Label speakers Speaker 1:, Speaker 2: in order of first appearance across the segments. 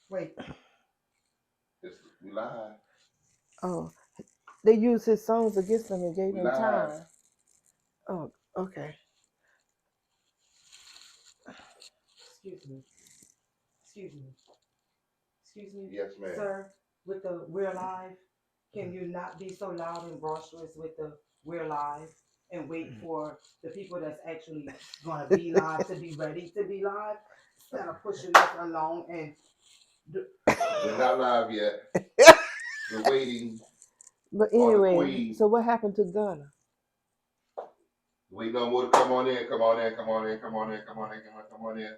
Speaker 1: Wait.
Speaker 2: We live.
Speaker 3: Oh, they used his songs against him and gave
Speaker 2: We
Speaker 3: him
Speaker 2: live.
Speaker 3: time. Oh, okay.
Speaker 1: Excuse me. Excuse me. Excuse me.
Speaker 2: Yes, ma'am.
Speaker 1: Sir, with the we're live, can you not be so loud and boisterous with the we're live and wait for the people that's actually gonna be live to be ready to be live instead of pushing us along and
Speaker 2: We're not live yet. We're waiting
Speaker 3: But
Speaker 2: on the
Speaker 3: anyway,
Speaker 2: queen.
Speaker 3: so what happened to Gunna?
Speaker 2: Waiting on more to come on in. Come on in. Come on in. Come on in. Come on in. Come on in.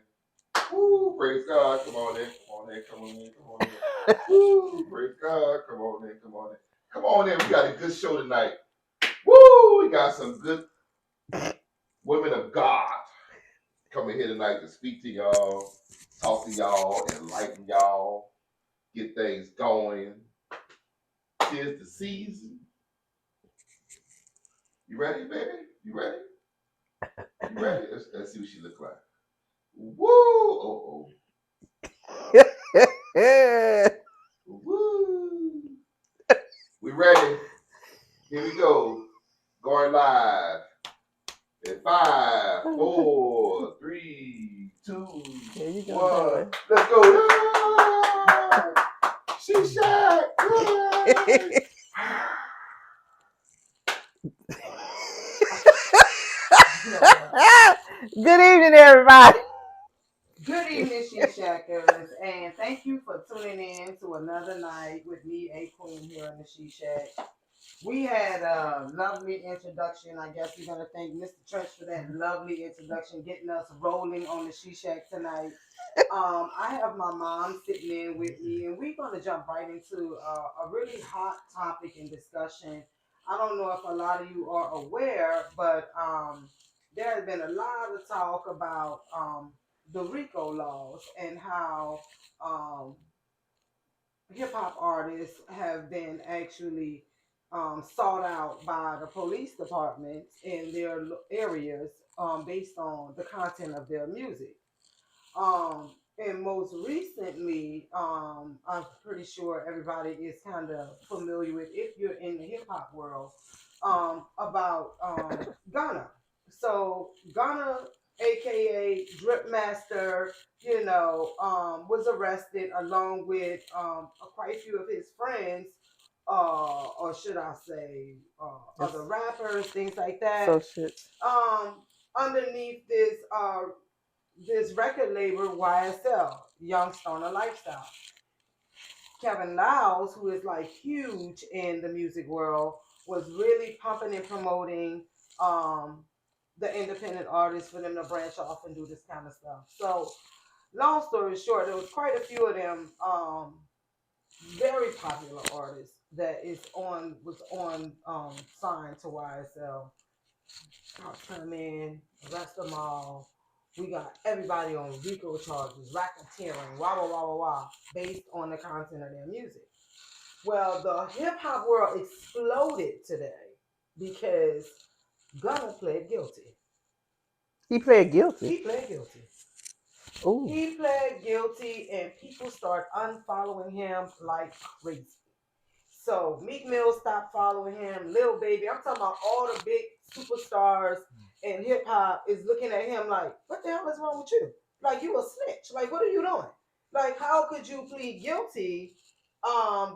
Speaker 2: Woo! Praise God. Come on in. Come on in. Come on in. Come on in. Woo! Praise God. Come on in. Come on in. Come on in. We got a good show tonight. Woo! We got some good women of God coming here tonight to speak to y'all, talk to y'all, enlighten y'all, get things going. Tis the season. You ready, baby? You ready? You ready? Let's see what she look like. Woo! Oh, oh. Woo! We ready? Here we go. Going live. In 5, 4, 3, 2,
Speaker 3: There you go,
Speaker 2: 1.
Speaker 3: darling.
Speaker 2: Let's go. She shot.
Speaker 3: Good evening, everybody.
Speaker 1: good evening, She Shackers, and thank you for tuning in to another night with me, A Queen, here in the She Shack. We had a lovely introduction. I guess we're gonna thank Mr. Trench for that lovely introduction, getting us rolling on the She Shack tonight. I have my mom sitting in with me, and we're gonna jump right into a really hot topic and discussion. I don't know if a lot of you are aware, but there has been a lot of talk about the RICO laws and how um, hip hop artists have been actually sought out by the police departments in their areas based on the content of their music. And most recently, I'm pretty sure everybody is kind of familiar with, if you're in the hip hop world, about Ghana. So Ghana, aka Drip Master, was arrested along with quite a few of his friends, or should I say, other rappers, things like that.
Speaker 3: Associates.
Speaker 1: Um, underneath this record label YSL, Young Stoner Lifestyle. Kevin Liles, who is like huge in the music world, was really pumping and promoting um, the independent artists for them to branch off and do this kind of stuff. So, long story short, there was quite a few of them very popular artists that was on signed to YSL. Come in, arrest them all. We got everybody on RICO charges, racketeering, wah wah wah wah wah, based on the content of their music. Well, the hip hop world exploded today because Gunna pled guilty.
Speaker 3: He pled guilty.
Speaker 1: He pled guilty.
Speaker 3: Ooh.
Speaker 1: He pled guilty, and people start unfollowing him like crazy. So Meek Mill stopped following him. Lil Baby, I'm talking about all the big superstars in hip hop is looking at him like, what the hell is wrong with you? Like, you a snitch. Like, what are you doing? Like, how could you plead guilty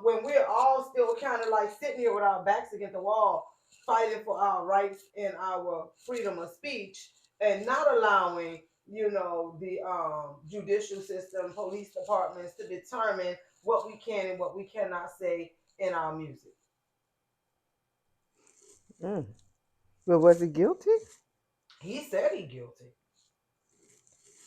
Speaker 1: when we're all still kind of like sitting here with our backs against the wall, fighting for our rights and our freedom of speech, and not allowing, the judicial system, police departments to determine what we can and what we cannot say in our music.
Speaker 3: Mm. But was he guilty?
Speaker 1: He said he guilty.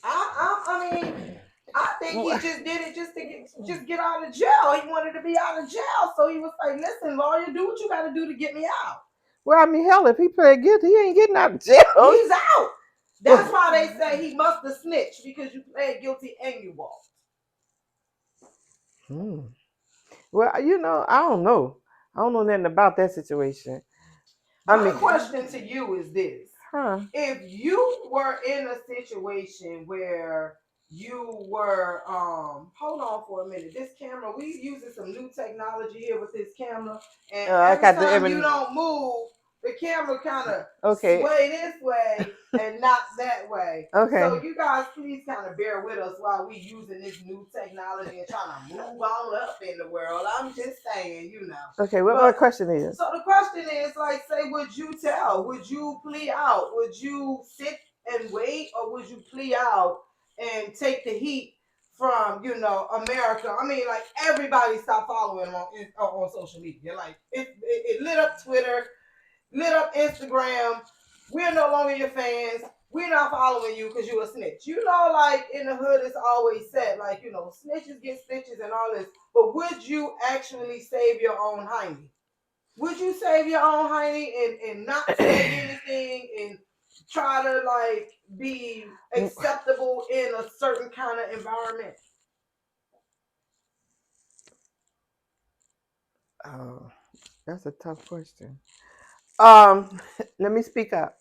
Speaker 1: I mean, I think he just did it just to get out of jail. He wanted to be out of jail, so he was like, "Listen, lawyer, do what you got to do to get me out."
Speaker 3: Well, I mean, hell, if he pled guilty, he ain't getting out of jail.
Speaker 1: He's out. That's why they say he must have snitched, because you pled guilty and you walked.
Speaker 3: Well, I don't know. I don't know nothing about that situation.
Speaker 1: My question to you is this:
Speaker 3: huh?
Speaker 1: if you were in a situation where you were hold on for a minute. This camera, we using some new technology here with this camera, and
Speaker 3: I
Speaker 1: every
Speaker 3: got the
Speaker 1: time you don't move, the camera kind of
Speaker 3: Okay.
Speaker 1: sway this way and not that way.
Speaker 3: Okay.
Speaker 1: So you guys please kind of bear with us while we using this new technology and trying to move on up in the world. I'm just saying, you know.
Speaker 3: Okay, what my question is?
Speaker 1: So the question is, like, say, would you tell? Would you plea out? Would you sit and wait, or would you plea out and take the heat from, you know, America? I mean, like, everybody stopped following him on social media. Like, it lit up Twitter, lit up Instagram. We're no longer your fans. We're not following you because you're a snitch. You know, like in the hood, it's always said, like, you know, snitches get stitches and all this. But would you actually save your own hiney? Would you save your own hiney and not say anything and try to like be acceptable in a certain kind of environment?
Speaker 3: Oh, that's a tough question. Let me speak up.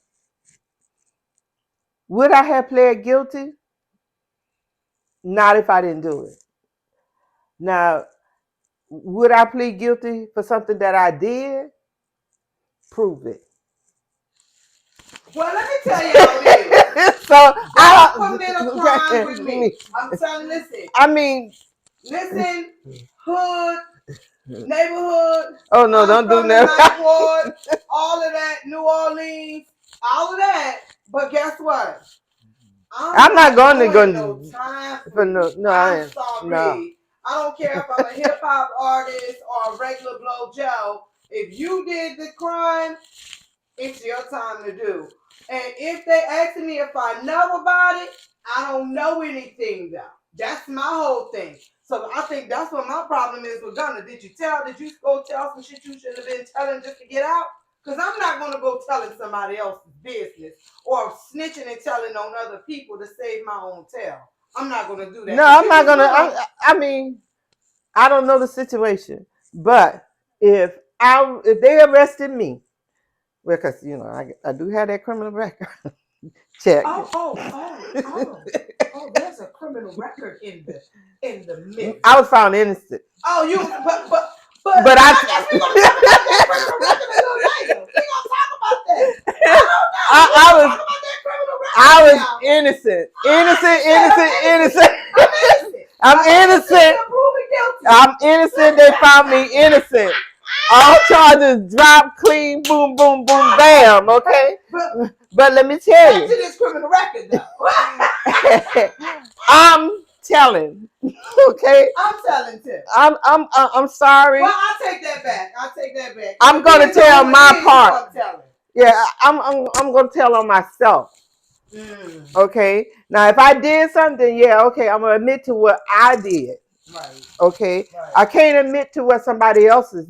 Speaker 3: Would I have pled guilty? Not if I didn't do it. Now, would I plead guilty for something that I did? Prove it.
Speaker 1: Well, let me tell y'all this.
Speaker 3: So I
Speaker 1: don't commit a crime with me. I'm telling, listen.
Speaker 3: I mean,
Speaker 1: listen, hood, neighborhood.
Speaker 3: Oh no, don't do that.
Speaker 1: Ward, all of that, New Orleans, all of that. But guess what? I'm not going to go no time for no. I'm sorry. No. I don't care if I'm a hip hop artist or a regular blow Joe. If you did the crime, it's your time to do. And if they ask me if I know about it, I don't know anything though. That's my whole thing. So I think that's what my problem is with Gunna. Did you go tell some shit you shouldn't have been telling just to get out? Because I'm not going to go telling somebody else's business or snitching and telling on other people to save my own tail. I'm not going to do that. No, I'm not going to.
Speaker 3: I mean, I don't know the situation, but if they arrested me, because you know I do have that criminal record. Check.
Speaker 1: Oh, there's a criminal record in the mix.
Speaker 3: I was found innocent.
Speaker 1: Oh, you but I guess we're gonna talk about that criminal record a little later. We're gonna talk about that. I don't know. I was
Speaker 3: innocent. I'm innocent. I'm innocent. They found me innocent. All charges dropped clean, boom, boom, boom, bam. Okay, but let me tell you.
Speaker 1: Back to this criminal record, though.
Speaker 3: I'm telling. Okay.
Speaker 1: I'm telling too.
Speaker 3: I'm sorry.
Speaker 1: Well, I'll take that back.
Speaker 3: I'm gonna tell my part. Yeah, I'm gonna tell on myself. Okay. Now, if I did something, yeah, okay, I'm gonna admit to what I did.
Speaker 1: Right.
Speaker 3: Okay. Right. I can't admit to what somebody else is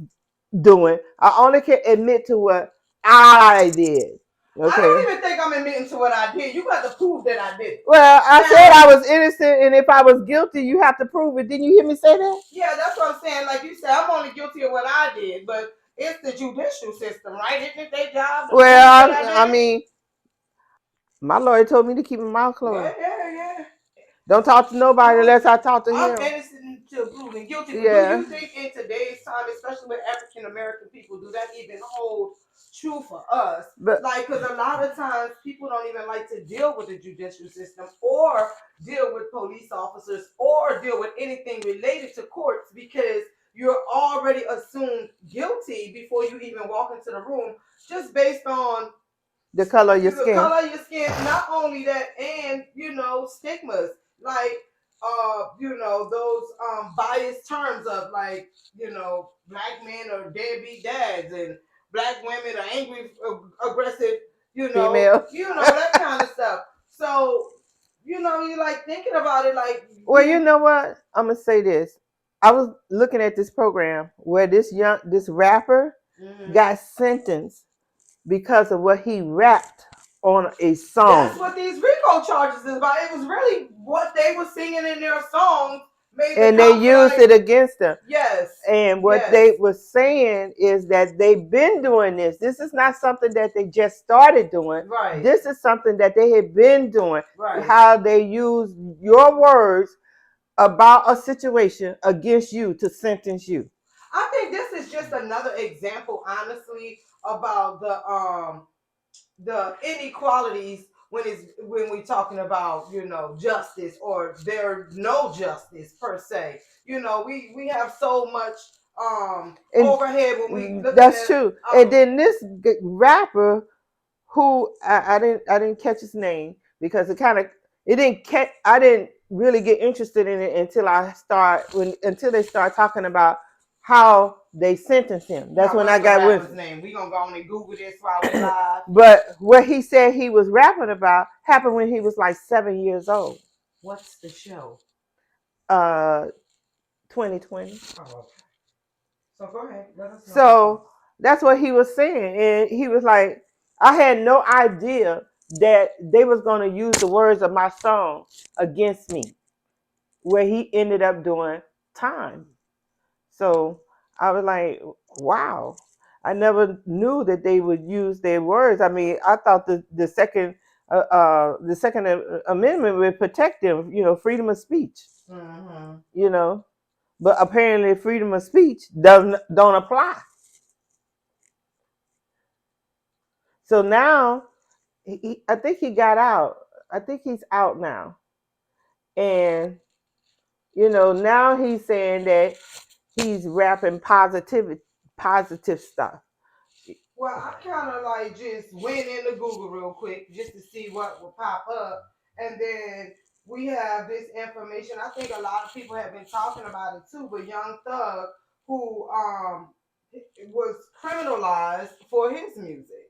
Speaker 3: doing. I only can admit to what I did. Okay.
Speaker 1: I don't even think I'm admitting to what I did. You got to prove that I did.
Speaker 3: Well, I said I was innocent, and if I was guilty, you have to prove it. Didn't you hear me say that?
Speaker 1: Yeah, that's what I'm saying. Like you said, I'm only guilty of what I did, but it's the judicial system, right? Isn't it their job?
Speaker 3: Well, I mean, my lawyer told me to keep my mouth closed.
Speaker 1: Yeah.
Speaker 3: Don't talk to nobody unless I talk to him.
Speaker 1: I'm innocent to proven guilty. Yeah. Do you think in today's time, especially with African American people, do that even hold true for us? But like, because a lot of times people don't even like to deal with the judicial system or deal with police officers or deal with anything related to courts because you're already assumed guilty before you even walk into the room, just based on
Speaker 3: the color of your skin.
Speaker 1: The color of your skin. Not only that, and stigmas like those biased terms of like black men are deadbeat dads and black women are angry, aggressive, female, that kind of stuff. So you're like thinking about it like.
Speaker 3: Well, you know what? I'm gonna say this. I was looking at this program where this rapper got sentenced because of what he rapped on a song.
Speaker 1: That's what these RICO charges is about. It was really what they were singing in their songs made the
Speaker 3: and they
Speaker 1: cops
Speaker 3: used
Speaker 1: like,
Speaker 3: it against them.
Speaker 1: yes,
Speaker 3: And what
Speaker 1: yes,
Speaker 3: they were saying is that they've been doing this. This is not something that they just started doing.
Speaker 1: right,
Speaker 3: This is something that they had been doing.
Speaker 1: right.
Speaker 3: How they use your words about a situation against you to sentence you.
Speaker 1: I think this is just another example, honestly, about the inequalities when we're talking about, you know, justice, or there's no justice per se. You know, we have so much
Speaker 3: And
Speaker 1: overhead when we looking
Speaker 3: that's
Speaker 1: at
Speaker 3: true. And then this rapper who I didn't catch his name because it didn't catch. I didn't really get interested in it until they start talking about how they sentenced him. That's when
Speaker 1: what's
Speaker 3: I
Speaker 1: the
Speaker 3: got
Speaker 1: rapper's
Speaker 3: with.
Speaker 1: name. We gonna go on and Google this while we live.
Speaker 3: But what he said he was rapping about happened when he was like 7 years old.
Speaker 1: What's the show?
Speaker 3: 2020.
Speaker 1: Oh, okay. So go ahead. Let us know.
Speaker 3: So that's what he was saying, and he was like, I had no idea that they was going to use the words of my song against me, where he ended up doing time. So I was like, wow, I never knew that they would use their words. I mean, I thought the second amendment would protect them, you know, freedom of speech, you know, but apparently freedom of speech don't apply. So now I think he got out. I think he's out now. And, you know, now he's saying that he's rapping positive stuff.
Speaker 1: Well, I kind of like just went into Google real quick just to see what will pop up. And then we have this information. I think a lot of people have been talking about it too, but Young Thug, who was criminalized for his music.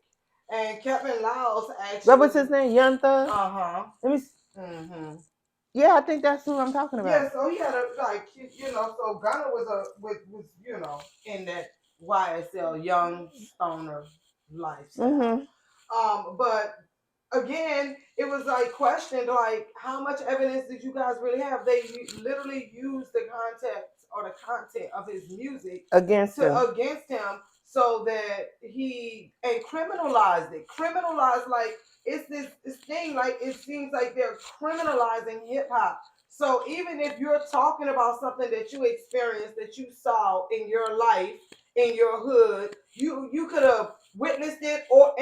Speaker 1: And Kevin Lyles actually.
Speaker 3: What was his name? Young Thug?
Speaker 1: Uh-huh.
Speaker 3: Let me.
Speaker 1: Mm-hmm.
Speaker 3: Yeah, I think that's who I'm talking about.
Speaker 1: Yeah, so he had a, like, you know, so Gunna was you know, in that YSL young stoner lifestyle. But again, it was like questioned, like, how much evidence did you guys really have? They literally used the context or the content of his music
Speaker 3: against him,
Speaker 1: so that he and criminalized it. Criminalized, like, it's this thing, like, it seems like they're criminalizing hip hop. So even if you're talking about something that you experienced, that you saw in your life, in your hood, you could have witnessed it or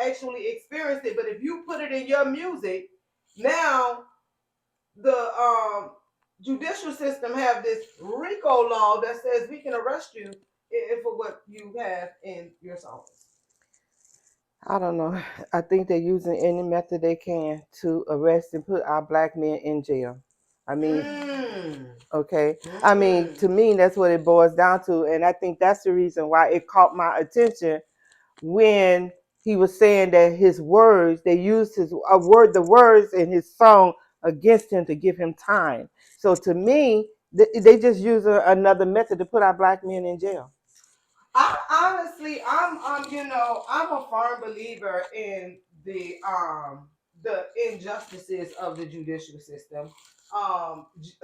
Speaker 1: actually experienced it. But if you put it in your music, now the judicial system have this RICO law that says we can arrest you for what you have in your songs.
Speaker 3: I don't know. I think they're using any method they can to arrest and put our black men in jail. I mean, okay. I mean, to me, that's what it boils down to. And I think that's the reason why it caught my attention when he was saying that his words, they used the words in his song against him to give him time. So to me, they just use another method to put our black men in jail.
Speaker 1: I honestly, you know, I'm a firm believer in the injustices of the judicial system.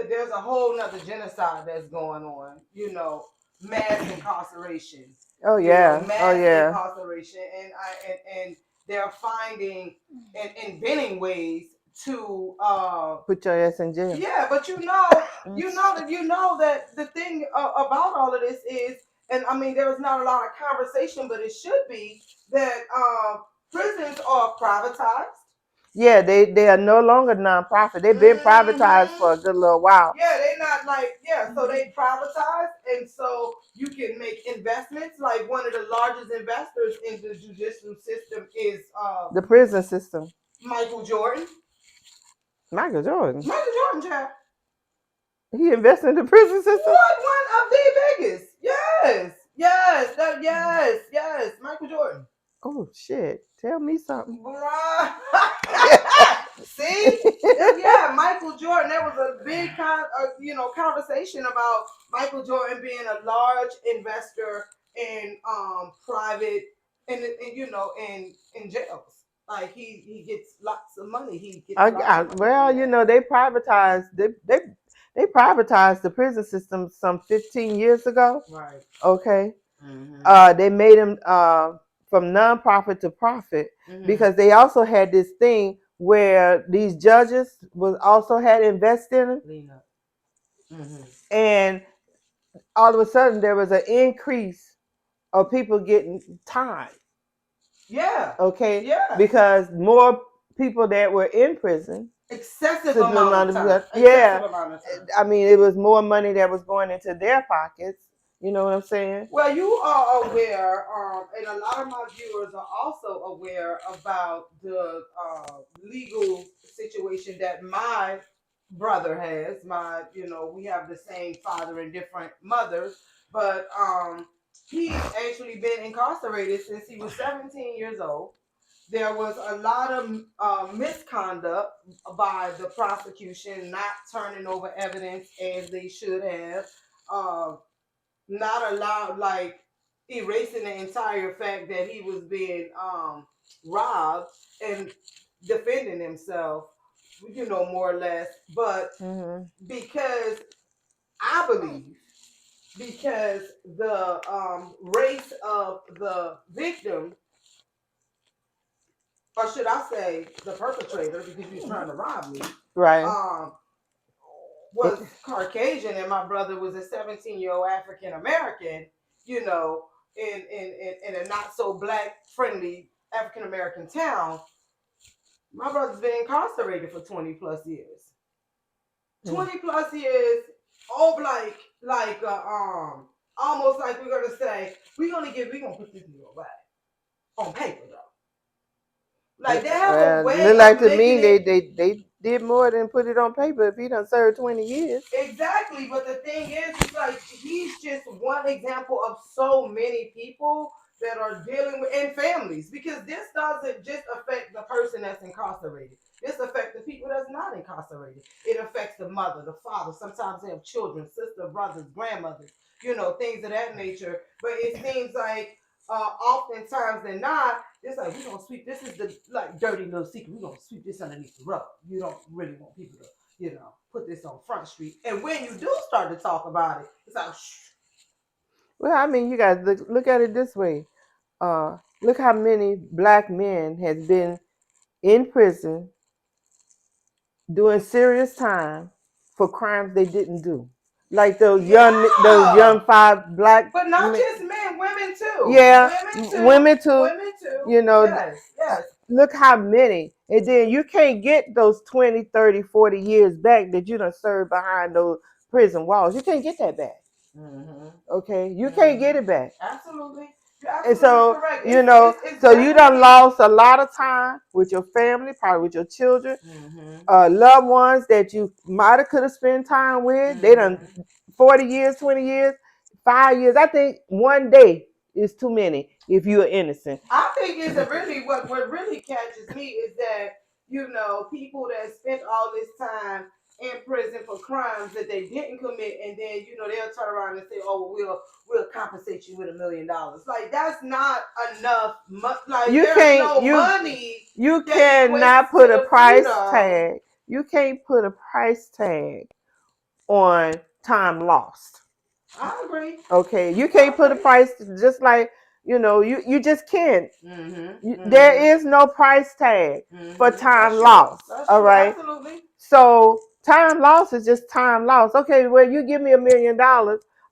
Speaker 1: There's a whole nother genocide that's going on. You know, mass incarceration.
Speaker 3: Oh yeah,
Speaker 1: Incarceration, and they're finding and inventing ways to
Speaker 3: put your ass in jail.
Speaker 1: Yeah, but you know that the thing about all of this is, and I mean, there is not a lot of conversation, but it should be that prisons are privatized.
Speaker 3: Yeah, they are no longer nonprofit. They've been privatized for a good little while.
Speaker 1: Yeah, they're not so they privatize, and so you can make investments. Like, one of the largest investors in the judicial system is
Speaker 3: the prison system.
Speaker 1: Michael Jordan.
Speaker 3: Michael Jordan,
Speaker 1: child.
Speaker 3: He invested in the prison system.
Speaker 1: What? One of the biggest. Yes. Michael Jordan.
Speaker 3: Oh shit! Tell me something.
Speaker 1: See? Yeah, Michael Jordan. There was a big conversation about Michael Jordan being a large investor in private and you know in jails. Like, he gets lots of money. He gets
Speaker 3: well, you know, they privatized. they privatized the prison system some 15 years ago.
Speaker 1: Right.
Speaker 3: Okay.
Speaker 1: Mm-hmm.
Speaker 3: They made them from nonprofit to profit
Speaker 1: Mm-hmm.
Speaker 3: because they also had this thing where these judges was also had invested in them,
Speaker 1: Lena. Mm-hmm.
Speaker 3: and all of a sudden there was an increase of people getting time.
Speaker 1: Yeah.
Speaker 3: Okay.
Speaker 1: Yeah.
Speaker 3: Because more people that were in prison.
Speaker 1: Excessive amount of time.
Speaker 3: Yeah.
Speaker 1: Excessive amount of time.
Speaker 3: I mean, it was more money that was going into their pockets. You know what I'm saying?
Speaker 1: Well, you are aware, and a lot of my viewers are also aware about the legal situation that my brother has. We have the same father and different mothers, but he's actually been incarcerated since he was 17 years old. There was a lot of misconduct by the prosecution, not turning over evidence as they should have. Um, Not allowed, like erasing the entire fact that he was being robbed and defending himself, more or less. But because I believe, because the race of the victim, or should I say the perpetrator, because he was trying to rob me,
Speaker 3: Right.
Speaker 1: Was Caucasian, and my brother was a 17-year-old African American, in a not so black friendly African American town. My brother's been incarcerated for 20 plus years. 20 plus years, all almost like we're gonna say, we're gonna put this deal away on paper though. Like they have a way
Speaker 3: look like
Speaker 1: of
Speaker 3: to me
Speaker 1: making
Speaker 3: they did more than put it on paper if he done served 20 years.
Speaker 1: Exactly, but the thing is, it's like he's just one example of so many people that are dealing with and families, because this doesn't just affect the person that's incarcerated. This affects the people that's not incarcerated. It affects the mother, the father. Sometimes they have children, sister, brothers, grandmothers, things of that nature. But it seems like oftentimes than not, it's like we're gonna sweep. This is the dirty little secret. We're gonna sweep this underneath the rug. You don't really want people to put this on Front Street. And when you do start to talk about it, it's like, shh.
Speaker 3: Well, I mean, you guys look at it this way. Look how many black men has been in prison doing serious time for crimes they didn't do. Like those young 5 black.
Speaker 1: But not just men, women too.
Speaker 3: Yeah, women too.
Speaker 1: Women too. Yes.
Speaker 3: Look how many. And then you can't get those 20, 30, 40 years back that you done served behind those prison walls. You can't get that back.
Speaker 1: Mm-hmm.
Speaker 3: Okay? You can't get it back.
Speaker 1: Absolutely.
Speaker 3: And so,
Speaker 1: correct.
Speaker 3: You done lost a lot of time with your family, probably with your children, loved ones that you might have could have spent time with. They done 40 years, 20 years, 5 years. I think one day is too many if you are innocent.
Speaker 1: I think it's really what really catches me is that people that spent all this time in prison for crimes that they didn't commit, and then they'll turn around and say, "Oh, we'll compensate you with $1 million." Like that's not enough. Like there's no money.
Speaker 3: You cannot put a price tag. You can't put a price tag on time lost.
Speaker 1: I agree.
Speaker 3: Okay, you can't put a price, just like you just can't. There is no price tag for time lost. All right.
Speaker 1: Absolutely.
Speaker 3: So time lost is just time lost. Okay, well you give me $1 million.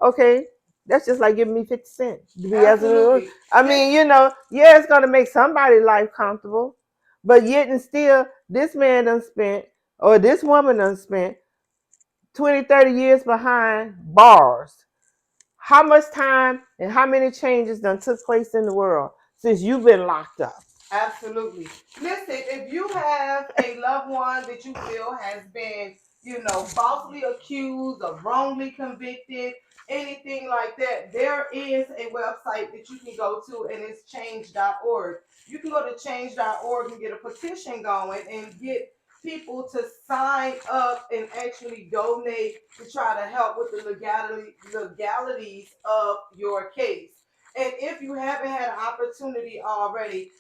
Speaker 3: Okay, that's just like giving me 50 cents. To be absolutely. I mean, it's gonna make somebody's life comfortable, but yet and still, this man done spent, or this woman done spent 20, 30 years behind bars. How much time and how many changes done took place in the world since you've been locked up?
Speaker 1: Absolutely. Listen, if you have a loved one that you feel has been, falsely accused or wrongly convicted, anything like that, there is a website that you can go to, and it's change.org. You can go to change.org and get a petition going and get people to sign up and actually donate to try to help with the legalities of your case. And if you haven't had an opportunity already,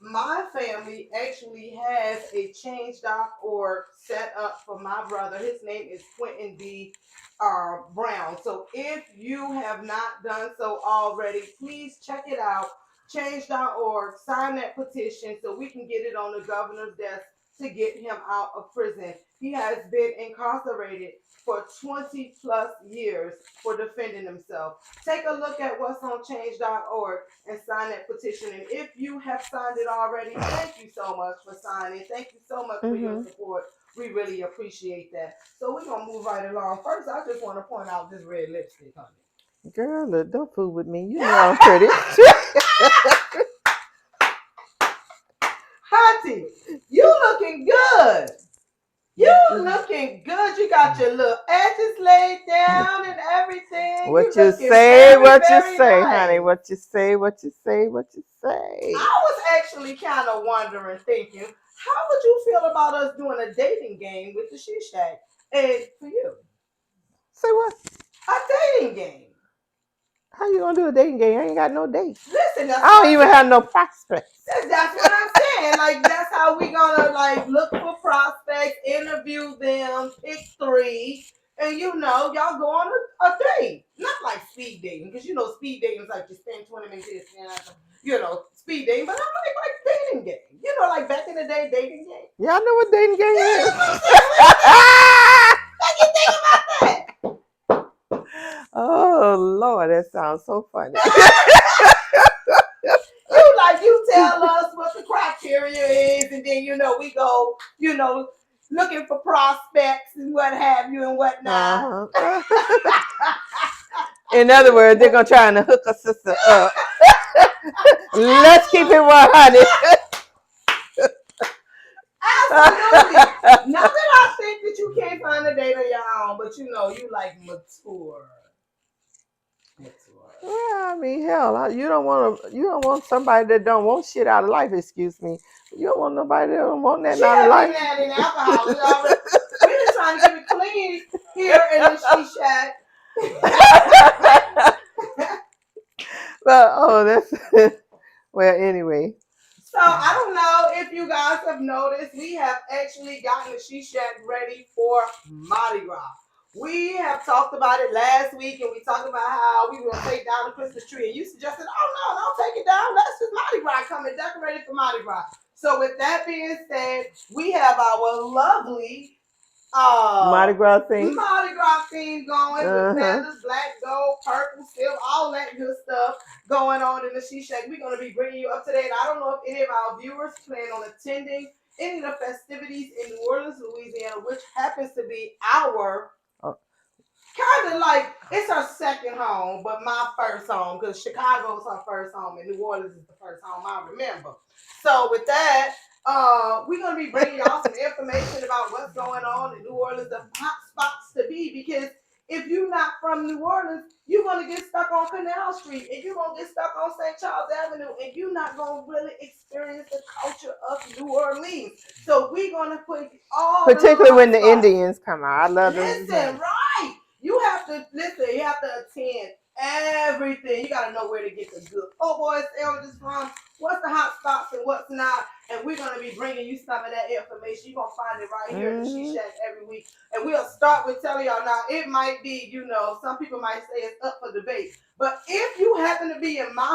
Speaker 1: my family actually has a change.org set up for my brother. His name is Quentin D. Brown. So if you have not done so already, please check it out. Change.org, sign that petition so we can get it on the governor's desk to get him out of prison. He has been incarcerated for 20 plus years for defending himself. Take a look at what's on change.org and sign that petition. And if you have signed it already, thank you so much for signing. Thank you so much for your support. We really appreciate that. So we're going to move right along. First, I just want to point out this red lipstick, honey.
Speaker 3: Girl, look, don't fool with me. You know I'm pretty.
Speaker 1: Hunty, you looking good. You looking good. You got your little edges laid down and everything.
Speaker 3: What you
Speaker 1: looking
Speaker 3: say,
Speaker 1: very,
Speaker 3: what you
Speaker 1: very
Speaker 3: say,
Speaker 1: nice.
Speaker 3: honey. What you say, what you say, what you say.
Speaker 1: I was actually kind of wondering, thinking, how would you feel about us doing a dating game with the She Shack? And for you,
Speaker 3: Say what?
Speaker 1: a dating game.
Speaker 3: How you gonna do a dating game? I ain't got no dates.
Speaker 1: Listen,
Speaker 3: I don't even have no prospects.
Speaker 1: That's what I'm saying. Like, that's how we gonna like look for prospects, interview them, pick 3, and y'all go on a date. Not like speed dating, because speed dating is like you spend 20 minutes here, speed dating. But I'm like dating game. Like back in the day, dating game.
Speaker 3: Yeah, I know what dating game is.
Speaker 1: What you think about that?
Speaker 3: Oh Lord, that sounds so funny.
Speaker 1: You tell us what the criteria is, and then we go, looking for prospects and what have you and whatnot.
Speaker 3: In other words, they're gonna try to hook a sister up. Let's keep it 100.
Speaker 1: Absolutely. Not that I think that you can't find a date of your own, but you like mature.
Speaker 3: Well, I mean, hell, you don't want somebody that don't want shit out of life. Excuse me. You don't want nobody that don't want that out of life.
Speaker 1: In alcohol. We've been trying to keep it clean here in the She Shack.
Speaker 3: But that's well. Anyway.
Speaker 1: So I don't know if you guys have noticed, we have actually gotten the She Shack ready for Mardi Gras. We have talked about it last week, and we talked about how we will take down the Christmas tree. And you suggested, oh no, don't take it down. Let's just Mardi Gras come and decorate it for Mardi Gras. So with that being said, we have our lovely
Speaker 3: Mardi Gras theme.
Speaker 1: Mardi Gras theme going with feathers, black, gold, purple, silver, all that good stuff going on in the She Shack. We're going to be bringing you up to date. I don't know if any of our viewers plan on attending any of the festivities in New Orleans, Louisiana, which happens to be our kind of like, it's her second home, but my first home, because Chicago is her first home and New Orleans is the first home I remember. So with that, we're going to be bringing y'all some information about what's going on in New Orleans, the hot spots to be, because if you're not from New Orleans, you're going to get stuck on Canal Street, and you're going to get stuck on St. Charles Avenue, and you're not going to really experience the culture of New Orleans. So we're going to put all
Speaker 3: particularly when the Indians come out. I love them.
Speaker 1: Listen, right. You have to attend everything. You got to know where to get the good boys sandwiches from, what's the hot spots and what's not. And we're going to be bringing you some of that information. You're going to find it right here in the She Shack every week. And we'll start with telling y'all now, it might be, some people might say it's up for debate. But if you happen to be in my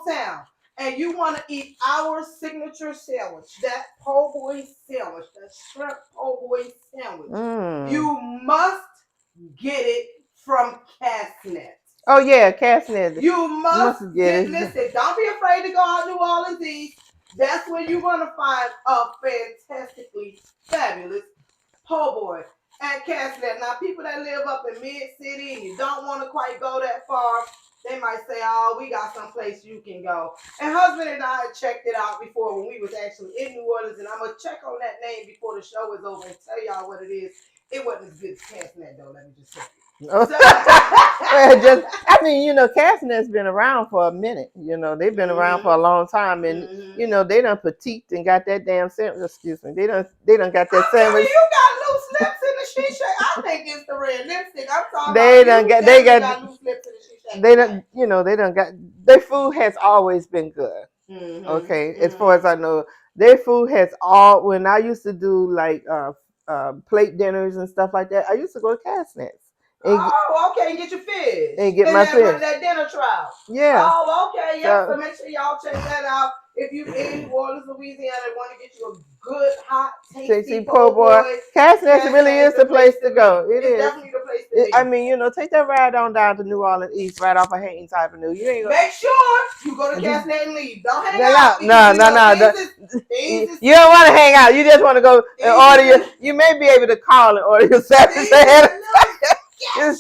Speaker 1: hometown and you want to eat our signature sandwich, that po' boy sandwich, that shrimp po' boy sandwich, you must get it from Castnet.
Speaker 3: Oh yeah, Castnet.
Speaker 1: You must get it. Listen, don't be afraid to go out New Orleans East. That's where you're gonna find a fantastically fabulous po' boy at Castnet. Now, people that live up in Mid City and you don't want to quite go that far, they might say, "Oh, we got some place you can go." And husband and I checked it out before when we was actually in New Orleans, and I'm gonna check on that name before the show is over and tell y'all what it is. It wasn't as good as Castnet, though. Let me just say.
Speaker 3: Castnet's been around for a minute. They've been around for a long time, and they done petite and got that damn sandwich. Excuse me, they done got that sandwich.
Speaker 1: You got loose lips in the She Shack. I think it's the red lipstick. I'm talking
Speaker 3: they
Speaker 1: got loose lips in the She Shack.
Speaker 3: They done got their food has always been good. Okay, as far as I know, their food has all. When I used to do like plate dinners and stuff like that, I used to go to Castnets
Speaker 1: Oh, okay, and get your fish.
Speaker 3: and get
Speaker 1: in
Speaker 3: my
Speaker 1: that,
Speaker 3: fish.
Speaker 1: That dinner trial.
Speaker 3: Yeah.
Speaker 1: Oh, okay, yeah.
Speaker 3: So-
Speaker 1: So make sure y'all check that out. If you in New Orleans, Louisiana, and want to get you a good, hot, tasty po' boy,
Speaker 3: Castnets really is the place to go.
Speaker 1: It's definitely the place to be.
Speaker 3: I mean, you know, take that ride on down to New Orleans East, right off of Haynes Avenue. You ain't gonna.
Speaker 1: Make sure you go to Castnet and leave. Don't hang out.
Speaker 3: No. You don't want to hang out. You just want to go and order your. You may be able to call and order your service ahead.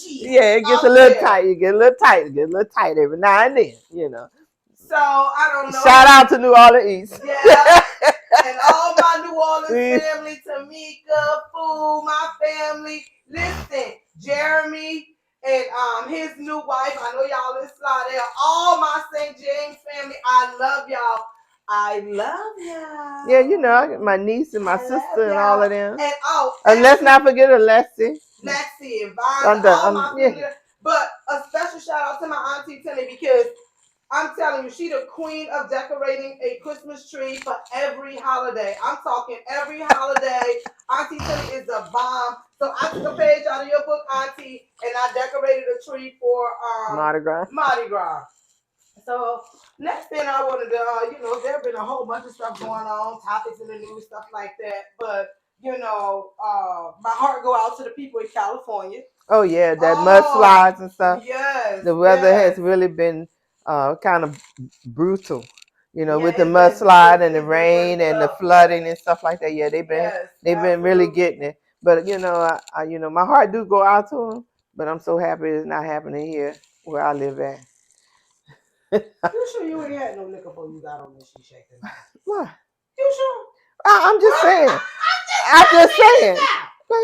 Speaker 3: Yeah, it gets a little tight. You get a little tight. It gets a little tight every now and then, you know.
Speaker 1: So I don't know.
Speaker 3: Shout out to New Orleans East.
Speaker 1: Yeah. And all my New Orleans family, Tamika, Fool, my family. Listen, Jeremy and his new wife. I know y'all in Slidell. All my St. James family. I love y'all. I love y'all.
Speaker 3: Yeah, you know, my niece and my sister and all of them.
Speaker 1: And
Speaker 3: let's not forget Alexi.
Speaker 1: Lexi and Vine, all my family. But a special shout out to my auntie Tilly, because I'm telling you, she the queen of decorating a Christmas tree for every holiday. I'm talking every holiday. Auntie Tilly is a bomb. So I took a page out of your book, Auntie, and I decorated a tree for
Speaker 3: Mardi
Speaker 1: Gras. So next thing I wanted to, you know, there have been a whole bunch of stuff going on, topics in the news, stuff like that. But you know, my heart go out to the people in California.
Speaker 3: Oh yeah, that mudslides and stuff.
Speaker 1: Yes.
Speaker 3: The weather has really been kind of brutal. You know, with the mudslide and the rain and the flooding and stuff like that. Yeah, they've been really getting it. But you know, I you know, my heart do go out to them. But I'm so happy it's not happening here where I live at.
Speaker 1: You sure you ain't had no liquor before you got on this shit shaking?
Speaker 3: What?
Speaker 1: You sure?
Speaker 3: I'm just saying. I'm just saying. No.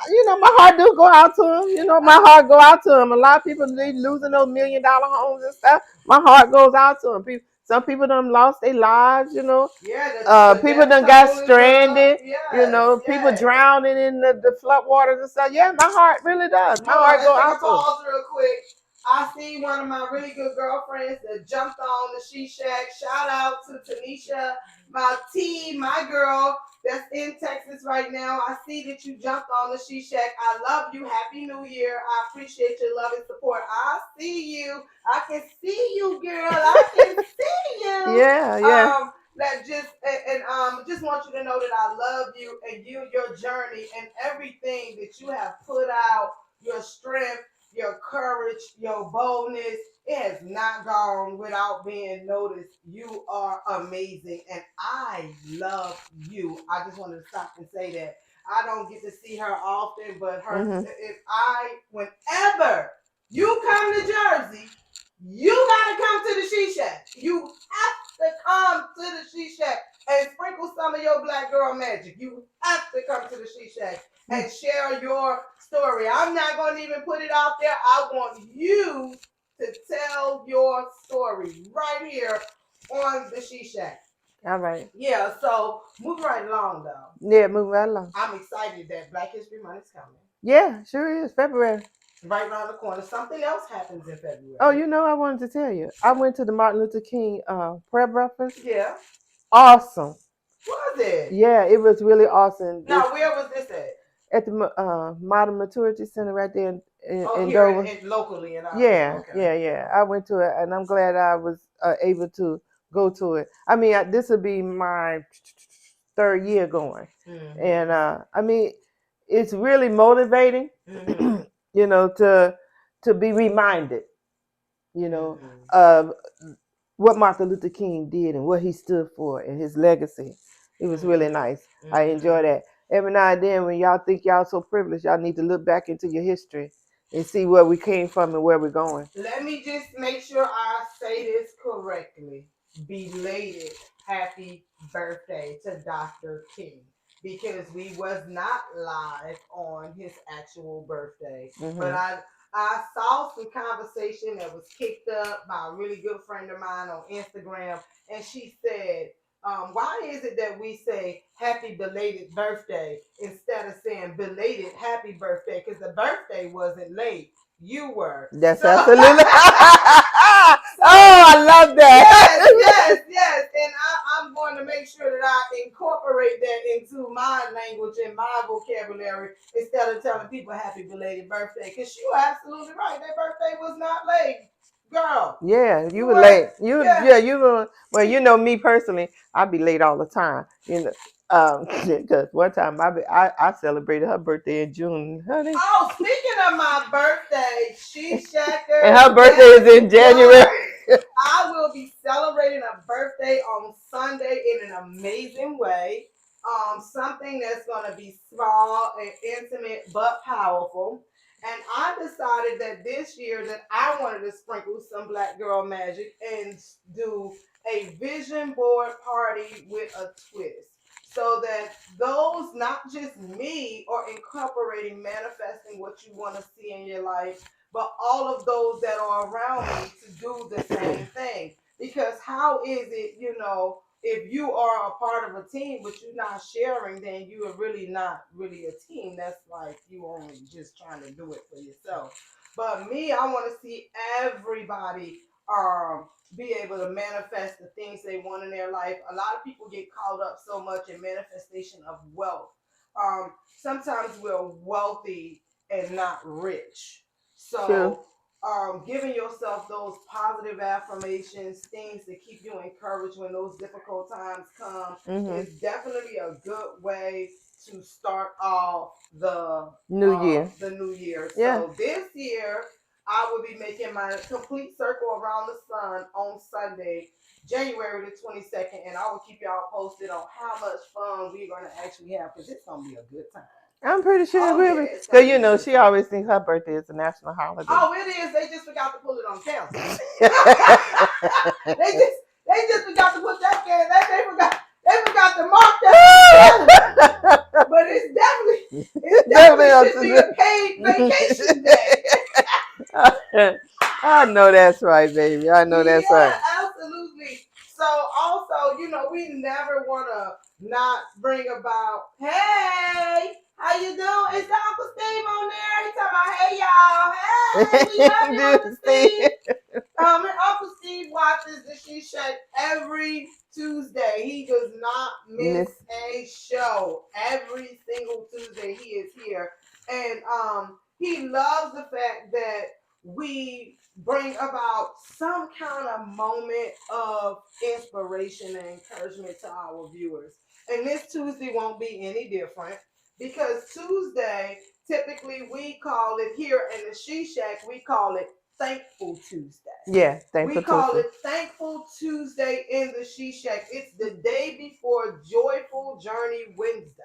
Speaker 3: You know, my heart do go out to them. You know, my heart go out to them. A lot of people losing those $1 million homes and stuff. My heart goes out to them. Some people done lost their lives. You know.
Speaker 1: Yeah.
Speaker 3: People done got stranded. You know, people drowning in the flood waters and stuff. Yeah, my heart really does. My heart go out to them.
Speaker 1: Pause real quick. I see one of my really good girlfriends that jumped on the She Shack. Shout out to Tanisha, my girl that's in Texas right now. I see that you jumped on the She Shack. I love you. Happy New Year. I appreciate your love and support. I see you. I can see you, girl. I can see you.
Speaker 3: Yeah.
Speaker 1: Just want you to know that I love you and your journey and everything that you have put out, your strength, your courage, your boldness. It has not gone without being noticed. You are amazing and I love you. I just wanted to stop and say that. I don't get to see her often, but whenever you come to Jersey, you gotta come to the She Shack. You have to come to the She Shack and sprinkle some of your black girl magic. You have to come to the She Shack and share your story. I'm not going to even put it out there. I want you to tell your story right here on the She Shack.
Speaker 3: All right.
Speaker 1: Yeah, so move right along, though.
Speaker 3: Yeah, move right along.
Speaker 1: I'm excited that Black History Month is coming.
Speaker 3: Yeah, sure is. February.
Speaker 1: Right around the corner. Something else happens in February.
Speaker 3: Oh, you know, I wanted to tell you. I went to the Martin Luther King prayer breakfast.
Speaker 1: Yeah.
Speaker 3: Awesome.
Speaker 1: Was it?
Speaker 3: Yeah, it was really awesome.
Speaker 1: Now, where was this at?
Speaker 3: At the Modern Maturity Center right there in
Speaker 1: Dover. Locally.
Speaker 3: Yeah. I went to it, and I'm glad I was able to go to it. I mean, this will be my third year going. Mm-hmm. And I mean, it's really motivating, mm-hmm. you know, to be reminded, you know, mm-hmm. of what Martin Luther King did and what he stood for and his legacy. It was really nice. Mm-hmm. I enjoy that. Every now and then when y'all think y'all so privileged, y'all need to look back into your history and see where we came from and where we're going.
Speaker 1: Let me just make sure I say this correctly. Belated happy birthday to Dr. King, because we was not live on his actual birthday. Mm-hmm. But I saw some conversation that was kicked up by a really good friend of mine on Instagram, and she said, why is it that we say happy belated birthday instead of saying belated happy birthday? Because the birthday wasn't late. You were.
Speaker 3: That's absolutely. Oh, I love that.
Speaker 1: incorporate that into my language and my vocabulary instead of telling people happy belated birthday. Because you're absolutely right. That birthday was not late. Girl.
Speaker 3: Yeah, you were
Speaker 1: What?
Speaker 3: late.
Speaker 1: Yeah.
Speaker 3: Yeah, you were. Well, you know me personally, I be late all the time. You know, because one time I celebrated her birthday in June, honey,
Speaker 1: Oh, speaking of my birthday, She Shacker.
Speaker 3: and her birthday is in January.
Speaker 1: I will be celebrating a birthday on Sunday in an amazing way. Something that's gonna be small and intimate but powerful. And I decided that this year that I wanted to sprinkle some black girl magic and do a vision board party with a twist. So that those, not just me, are incorporating manifesting what you want to see in your life, but all of those that are around me to do the same thing. Because how is it, if you are a part of a team but you're not sharing, then you are really not really a team. That's like you only just trying to do it for yourself. But me, I want to see everybody be able to manifest the things they want in their life. A lot of people get caught up so much in manifestation of wealth. Sometimes we're wealthy and not rich.
Speaker 3: True.
Speaker 1: So, giving yourself those positive affirmations, things to keep you encouraged when those difficult times come, is definitely a good way to start off the
Speaker 3: New Year.
Speaker 1: The new year.
Speaker 3: Yeah.
Speaker 1: So this year, I will be making my complete circle around the sun on Sunday, January the 22nd, and I will keep y'all posted on how much fun we're gonna actually have because it's gonna be a good time.
Speaker 3: I'm pretty sure it will be.
Speaker 1: it's
Speaker 3: Because,
Speaker 1: gonna
Speaker 3: you
Speaker 1: be a
Speaker 3: know,
Speaker 1: good
Speaker 3: she
Speaker 1: time.
Speaker 3: always thinks her birthday is a national holiday.
Speaker 1: Oh, it is. They just forgot to put it on calendar. they just forgot to put that there. They forgot to mark that. But it's definitely should be a paid vacation day.
Speaker 3: I know that's right, baby. I know that's right.
Speaker 1: Absolutely. So also, we never want to not bring about, hey, how you doing? Is that Uncle Steve on there? He talking about, hey y'all, hey, we love you, Uncle Steve. And Uncle Steve watches the She Shack every Tuesday. He does not miss a show. Every single Tuesday he is here. And he loves the fact that we bring about some kind of moment of inspiration and encouragement to our viewers. And this Tuesday won't be any different because Tuesday, typically we call it here in the She Shack, we call it Thankful Tuesday.
Speaker 3: Yeah, Thankful Tuesday.
Speaker 1: We call it Thankful Tuesday in the She Shack. It's the day before Joyful Journey Wednesday.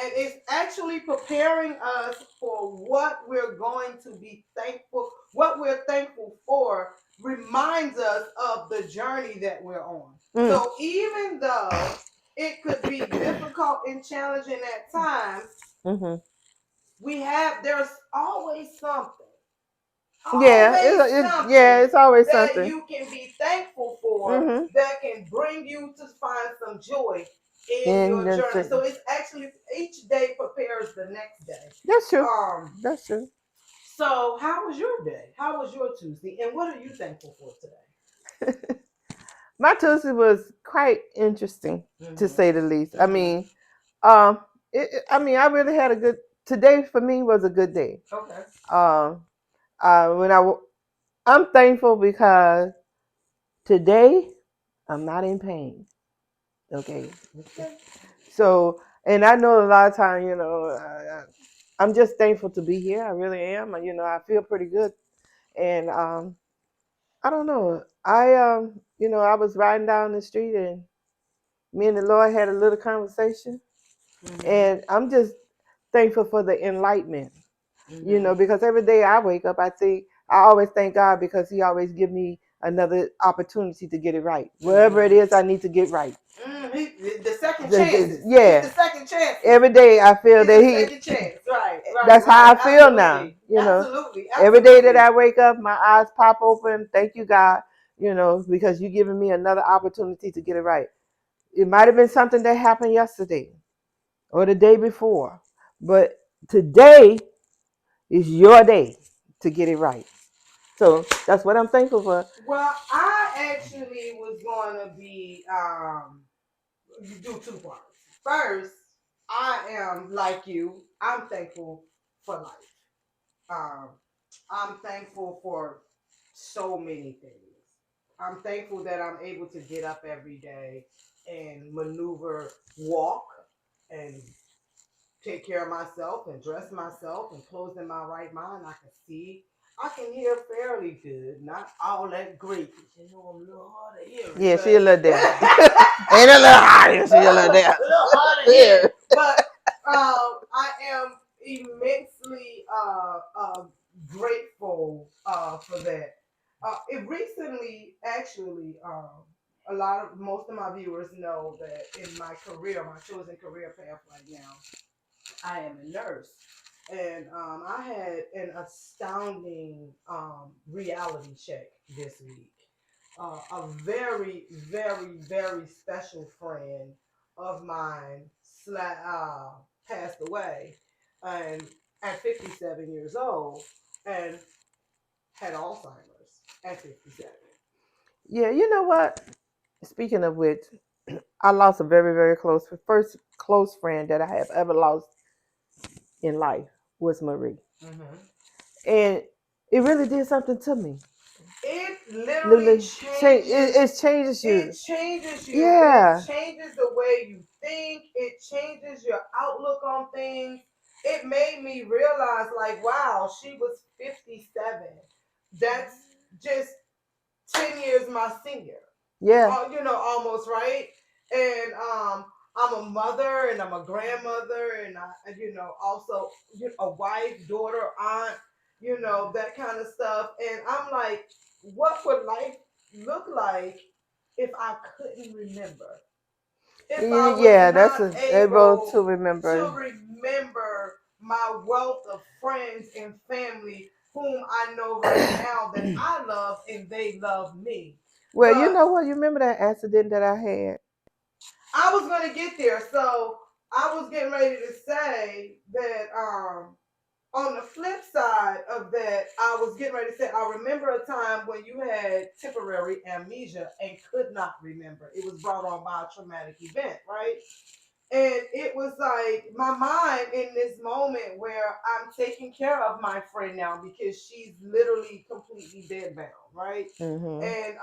Speaker 1: And it's actually preparing us for what we're going to be thankful, what we're thankful for reminds us of the journey that we're on. So even though it could be difficult and challenging at times, there's always something.
Speaker 3: It's always
Speaker 1: that
Speaker 3: something
Speaker 1: you can be thankful for that can bring you to find some joy in your journey. So it's actually each day prepares the next day.
Speaker 3: That's true. That's true.
Speaker 1: So how was your day? How was your Tuesday? And what are you thankful for today?
Speaker 3: My Tuesday was quite interesting, to say the least. I mean, I really had a good. Today for me was a good day.
Speaker 1: Okay.
Speaker 3: I'm thankful because today I'm not in pain. Okay. So, and I know a lot of times, I'm just thankful to be here. I really am. I feel pretty good. And I don't know. I was riding down the street and me and the Lord had a little conversation. And I'm just thankful for the enlightenment. Because every day I wake up, I always thank God because He always give me another opportunity to get it right. Wherever it is I need to get right.
Speaker 1: The second chance.
Speaker 3: Yeah.
Speaker 1: The second chance.
Speaker 3: Every day I feel that He.
Speaker 1: Second chance. Right.
Speaker 3: That's how I feel now.
Speaker 1: Absolutely.
Speaker 3: Every day that I wake up, my eyes pop open. Thank you, God. Because you giving me another opportunity to get it right. It might have been something that happened yesterday or the day before, but today is your day to get it right. So that's what I'm thankful for.
Speaker 1: Well, I actually was going to be do two parts. first, I am like you. I'm thankful for life. Um, I'm thankful for so many things. I'm thankful that I'm able to get up every day and maneuver, walk, and take care of myself and dress myself and clothes in my right mind. I can see. I can hear fairly good, not all that great. 'Cause you know I'm a little hard of hearing.
Speaker 3: Yeah,
Speaker 1: but-
Speaker 3: she a little deaf. Ain't a little higher. She a little deaf.
Speaker 1: a little hard of hearing. But I am immensely grateful for that. It recently, actually, most of my viewers know that in my career, my chosen career path right now, I am a nurse. And I had an astounding reality check this week. A very, very, very special friend of mine passed away and at 57 years old and had Alzheimer's at 57.
Speaker 3: Yeah, you know what? Speaking of which, I lost a very, very first close friend that I have ever lost in life was Marie.
Speaker 1: Mm-hmm.
Speaker 3: And it really did something to me.
Speaker 1: It literally
Speaker 3: Literally,
Speaker 1: changes.
Speaker 3: it changes you.
Speaker 1: It changes you.
Speaker 3: Yeah.
Speaker 1: It changes the way you think. It changes your outlook on things. It made me realize, like, wow, she was 57. That's just 10 years my senior.
Speaker 3: Yeah.
Speaker 1: Almost, right? And I'm a mother and I'm a grandmother and also a wife, daughter, aunt, that kind of stuff. And I'm like, what would life look like if I couldn't remember? If I was
Speaker 3: Yeah, that's
Speaker 1: not
Speaker 3: able to
Speaker 1: to
Speaker 3: remember.
Speaker 1: remember my wealth of friends and family whom I know right now that I love and they love me.
Speaker 3: Well, you
Speaker 1: But
Speaker 3: know what? You remember that accident that I had?
Speaker 1: I was gonna get there, so I was getting ready to say that on the flip side of that, I was getting ready to say I remember a time when you had temporary amnesia and could not remember. It was brought on by a traumatic event, right? And it was like my mind in this moment where I'm taking care of my friend now because she's literally completely bedbound, right?
Speaker 3: Mm-hmm.
Speaker 1: And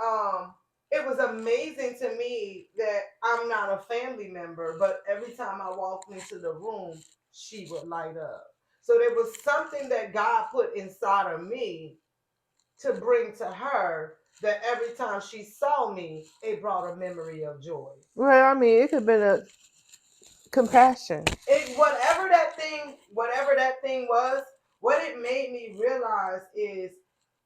Speaker 1: it was amazing to me that I'm not a family member, but every time I walked into the room, she would light up. So there was something that God put inside of me to bring to her that every time she saw me, it brought a memory of joy.
Speaker 3: Well, I mean, it could have been a compassion.
Speaker 1: Whatever that thing was, what it made me realize is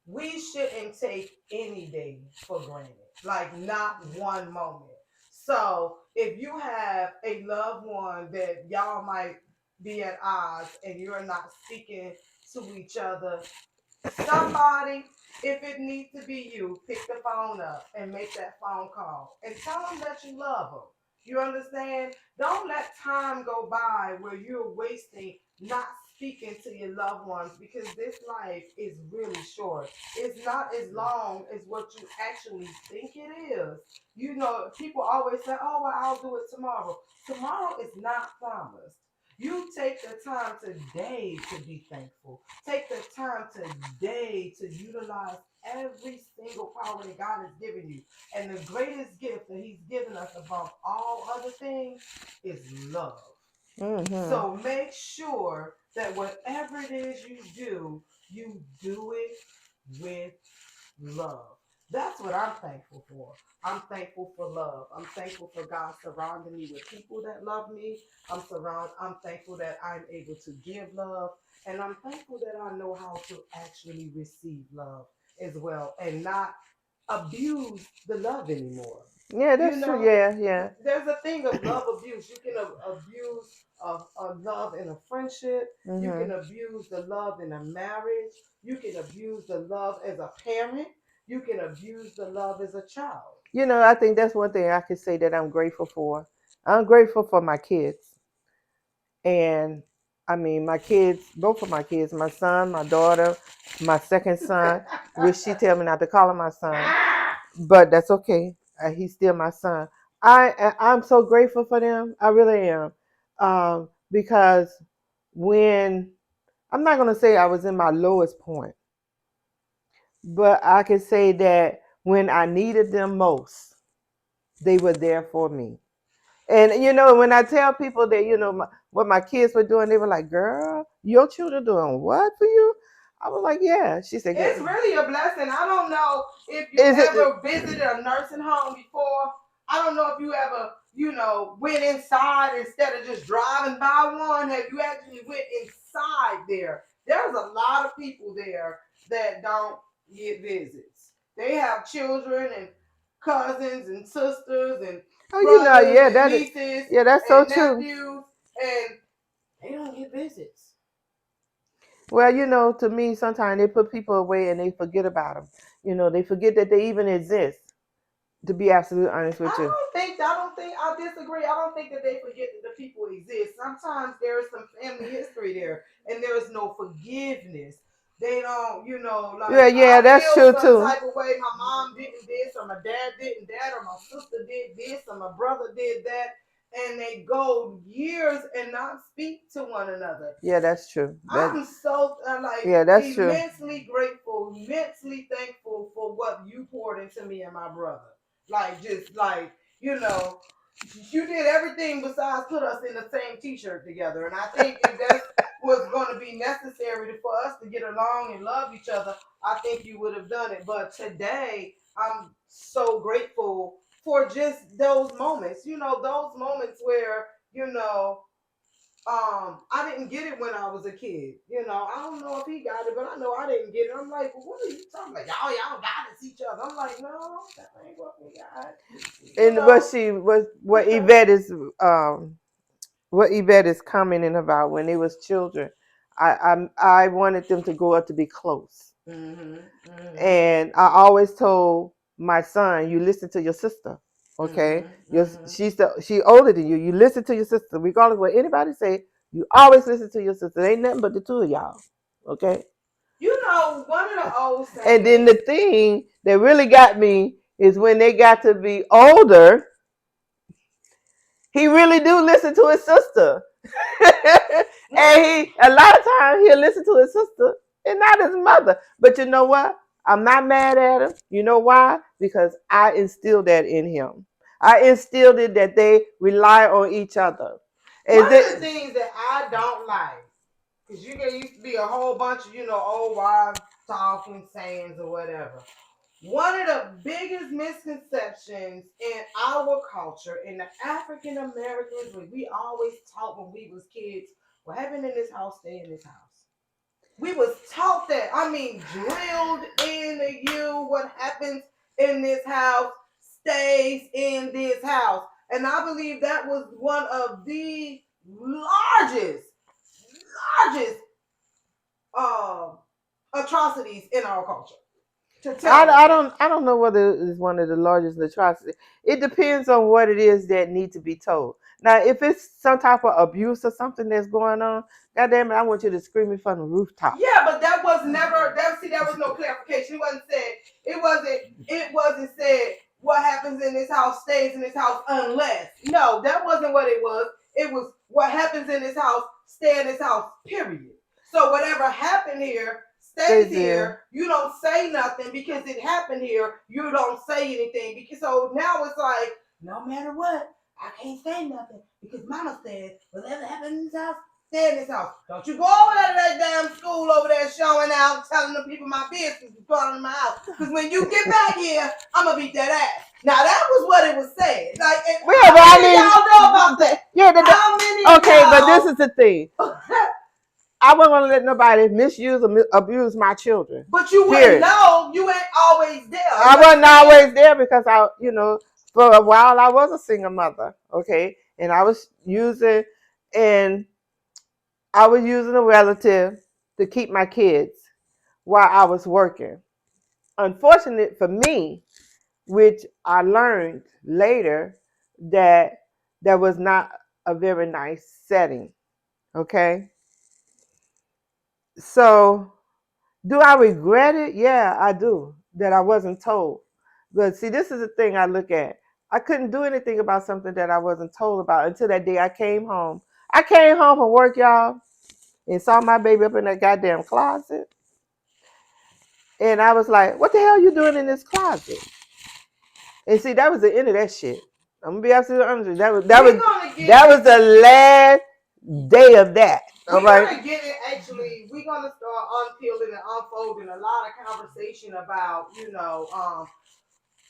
Speaker 1: we shouldn't take any day for granted, like not one moment. So if you have a loved one that y'all might be at odds and you're not speaking to each other, somebody, if it needs to be you, pick the phone up and make that phone call and tell them that you love them. You understand? Don't let time go by where you're wasting not speaking to your loved ones because this life is really short. It's not as long as what you actually think it is. People always say, oh, well, I'll do it tomorrow. Tomorrow is not promised. You take the time today to be thankful. Take the time today to utilize every single power that God has given you. And the greatest gift that He's given us above all other things is love.
Speaker 3: Mm-hmm.
Speaker 1: So make sure that whatever it is you do it with love. That's what I'm thankful for. I'm thankful for love. I'm thankful for God surrounding me with people that love me. I'm thankful that I'm able to give love. And I'm thankful that I know how to actually receive love as well and not abuse the love anymore.
Speaker 3: Yeah, that's true. Yeah.
Speaker 1: There's a thing of love abuse. You can abuse a love in a friendship. You
Speaker 3: Mm-hmm.
Speaker 1: can abuse the love in a marriage. You can abuse the love as a parent. You can abuse the love as a child.
Speaker 3: I think that's one thing I could say that I'm grateful for. I'm grateful for my kids. And I mean, my kids, both of my kids, my son, my daughter, my second son, which she tell me not to call him my son, but that's okay. He's still my son. I'm so grateful for them. I really am. Because when I'm not gonna say I was in my lowest point, but I can say that when I needed them most, they were there for me. And when I tell people that what my kids were doing, they were like, "Girl, your children doing what for you?" I was like, "Yeah." She said,
Speaker 1: It's
Speaker 3: "Yeah."
Speaker 1: really a blessing. I don't know if you
Speaker 3: Is it?
Speaker 1: ever visited a nursing home before. I don't know if you ever, went inside instead of just driving by one. Have you actually went inside there? There's a lot of people there that don't get visits. They have children and cousins and sisters and
Speaker 3: Oh,
Speaker 1: brothers
Speaker 3: yeah,
Speaker 1: and nieces
Speaker 3: yeah, that's so
Speaker 1: and
Speaker 3: true.
Speaker 1: nephews, and they don't get visits.
Speaker 3: Well, to me, sometimes they put people away and they forget about them. They forget that they even exist. To be absolutely honest with you.
Speaker 1: I disagree. I don't think that they forget that the people exist. Sometimes there is some family history there and there is no forgiveness. They don't,
Speaker 3: Yeah,
Speaker 1: like
Speaker 3: yeah,
Speaker 1: I
Speaker 3: that's
Speaker 1: feel
Speaker 3: true
Speaker 1: some
Speaker 3: too.
Speaker 1: type of way. My mom didn't this, or my dad didn't that, or my sister did this, or my brother did that, and they go years and not speak to one another.
Speaker 3: Yeah, that's true.
Speaker 1: I'm so
Speaker 3: Yeah, that's true.
Speaker 1: immensely grateful, immensely thankful for what you poured into me and my brother. Like just like you did everything besides put us in the same T-shirt together. And I think if that was going to be necessary for us to get along and love each other, I think you would have done it. But today, I'm so grateful for just those moments. Those moments where I didn't get it when I was a kid. I don't know if he got it, but I know I didn't get it. I'm like, well, what are you talking about? Y'all got to see each other. I'm like, no, that ain't what we got.
Speaker 3: And what Yvette is commenting about when they was children, I wanted them to grow up to be close.
Speaker 1: Mm-hmm, mm-hmm.
Speaker 3: And I always told my son, you listen to your sister. Okay, she older than you. You listen to your sister, regardless of what anybody say. You always listen to your sister. It ain't nothing but the two of y'all. Okay.
Speaker 1: One of the old sayings.
Speaker 3: And then the thing that really got me is when they got to be older, he really do listen to his sister. And a lot of times he'll listen to his sister and not his mother. But you know what? I'm not mad at him. You know why? Because I instilled that in him. I instilled it that they rely on each other.
Speaker 1: One of the things that I don't like, because used to be a whole bunch of, old wives talking, sayings or whatever. One of the biggest misconceptions in our culture, in the African Americans, when we always taught when we was kids, what happened in this house, stay in this house. We was taught that. I mean, drilled into you. What happens in this house stays in this house. And I believe that was one of the largest atrocities in our culture.
Speaker 3: I don't know whether it's one of the largest atrocities. It depends on what it is that needs to be told. Now, if it's some type of abuse or something that's going on, goddamn it, I want you to scream it from the rooftop.
Speaker 1: Yeah, but that was never. There was no clarification. It wasn't said. What happens in this house stays in this house unless. No, that wasn't what it was. It was what happens in this house stay in this house. Period. So whatever happened here stays here. You don't say nothing because it happened here. You don't say anything because so now it's like no matter what, I can't say nothing because Mama said whatever happened in this house stay in this house. Don't you go over there to that damn school over there showing out, telling the people my business and calling them out. Because when you get back here, I'm going to beat that ass. Now, that was what it was saying. Like, how many y'all know about that?
Speaker 3: Yeah,
Speaker 1: how many
Speaker 3: okay,
Speaker 1: y'all?
Speaker 3: But this is the thing. I wasn't going to let nobody misuse or abuse my children.
Speaker 1: But you wouldn't know. You ain't always there.
Speaker 3: I wasn't always there because for a while I was a single mother. Okay. And I was using a relative to keep my kids while I was working. Unfortunate for me, which I learned later that was not a very nice setting. Okay. So, do I regret it? Yeah, I do. That I wasn't told. But see, this is the thing I look at. I couldn't do anything about something that I wasn't told about until that day I came home. I came home from work, y'all, and saw my baby up in that goddamn closet. And I was like, what the hell you doing in this closet? And see, that was the end of that shit. I'm gonna be absolutely honest with you. That was the last day of that. All
Speaker 1: We're
Speaker 3: right.
Speaker 1: gonna get it. Actually, we're gonna start unpeeling and unfolding a lot of conversation about,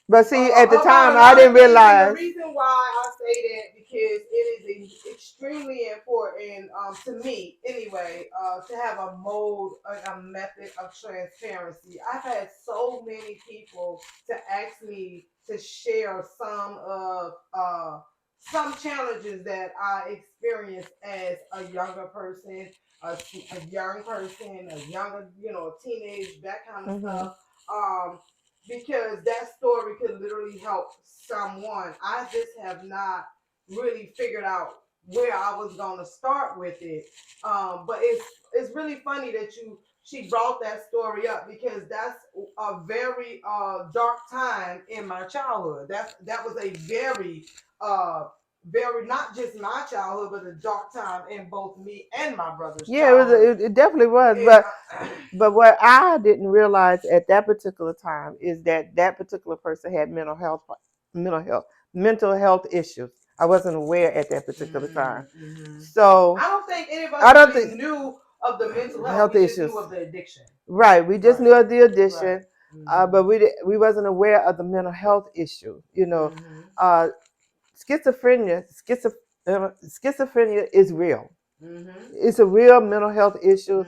Speaker 3: But see, at the
Speaker 1: about
Speaker 3: time,
Speaker 1: a
Speaker 3: I
Speaker 1: lot of
Speaker 3: didn't
Speaker 1: things. And
Speaker 3: realize.
Speaker 1: the reason why I say that because it is extremely important to me anyway to have a mode, a method of transparency. I've had so many people to ask me to share some challenges that I experienced as a younger person, a young person, a younger, teenage, that kind of
Speaker 3: Mhm.
Speaker 1: stuff. Because that story could literally help someone. I just have not really figured out where I was gonna start with it. But it's really funny that she brought that story up because that's a very dark time in my childhood. That was a uh very not just my childhood, but a dark time in both me and my brother's
Speaker 3: Yeah, it was.
Speaker 1: childhood.
Speaker 3: It definitely was.
Speaker 1: And
Speaker 3: But what I didn't realize at that particular time is that that particular person had mental health, mental health issues. I wasn't aware at that particular time. So
Speaker 1: I don't think any of
Speaker 3: I
Speaker 1: us
Speaker 3: don't
Speaker 1: really
Speaker 3: think
Speaker 1: knew of the mental health.
Speaker 3: health
Speaker 1: We just
Speaker 3: issues.
Speaker 1: knew of the addiction.
Speaker 3: Right. We just
Speaker 1: Right.
Speaker 3: knew of the
Speaker 1: Right.
Speaker 3: addiction, but we wasn't aware of the mental health issue. Uh, schizophrenia. Schizophrenia is real. It's a real mental health issue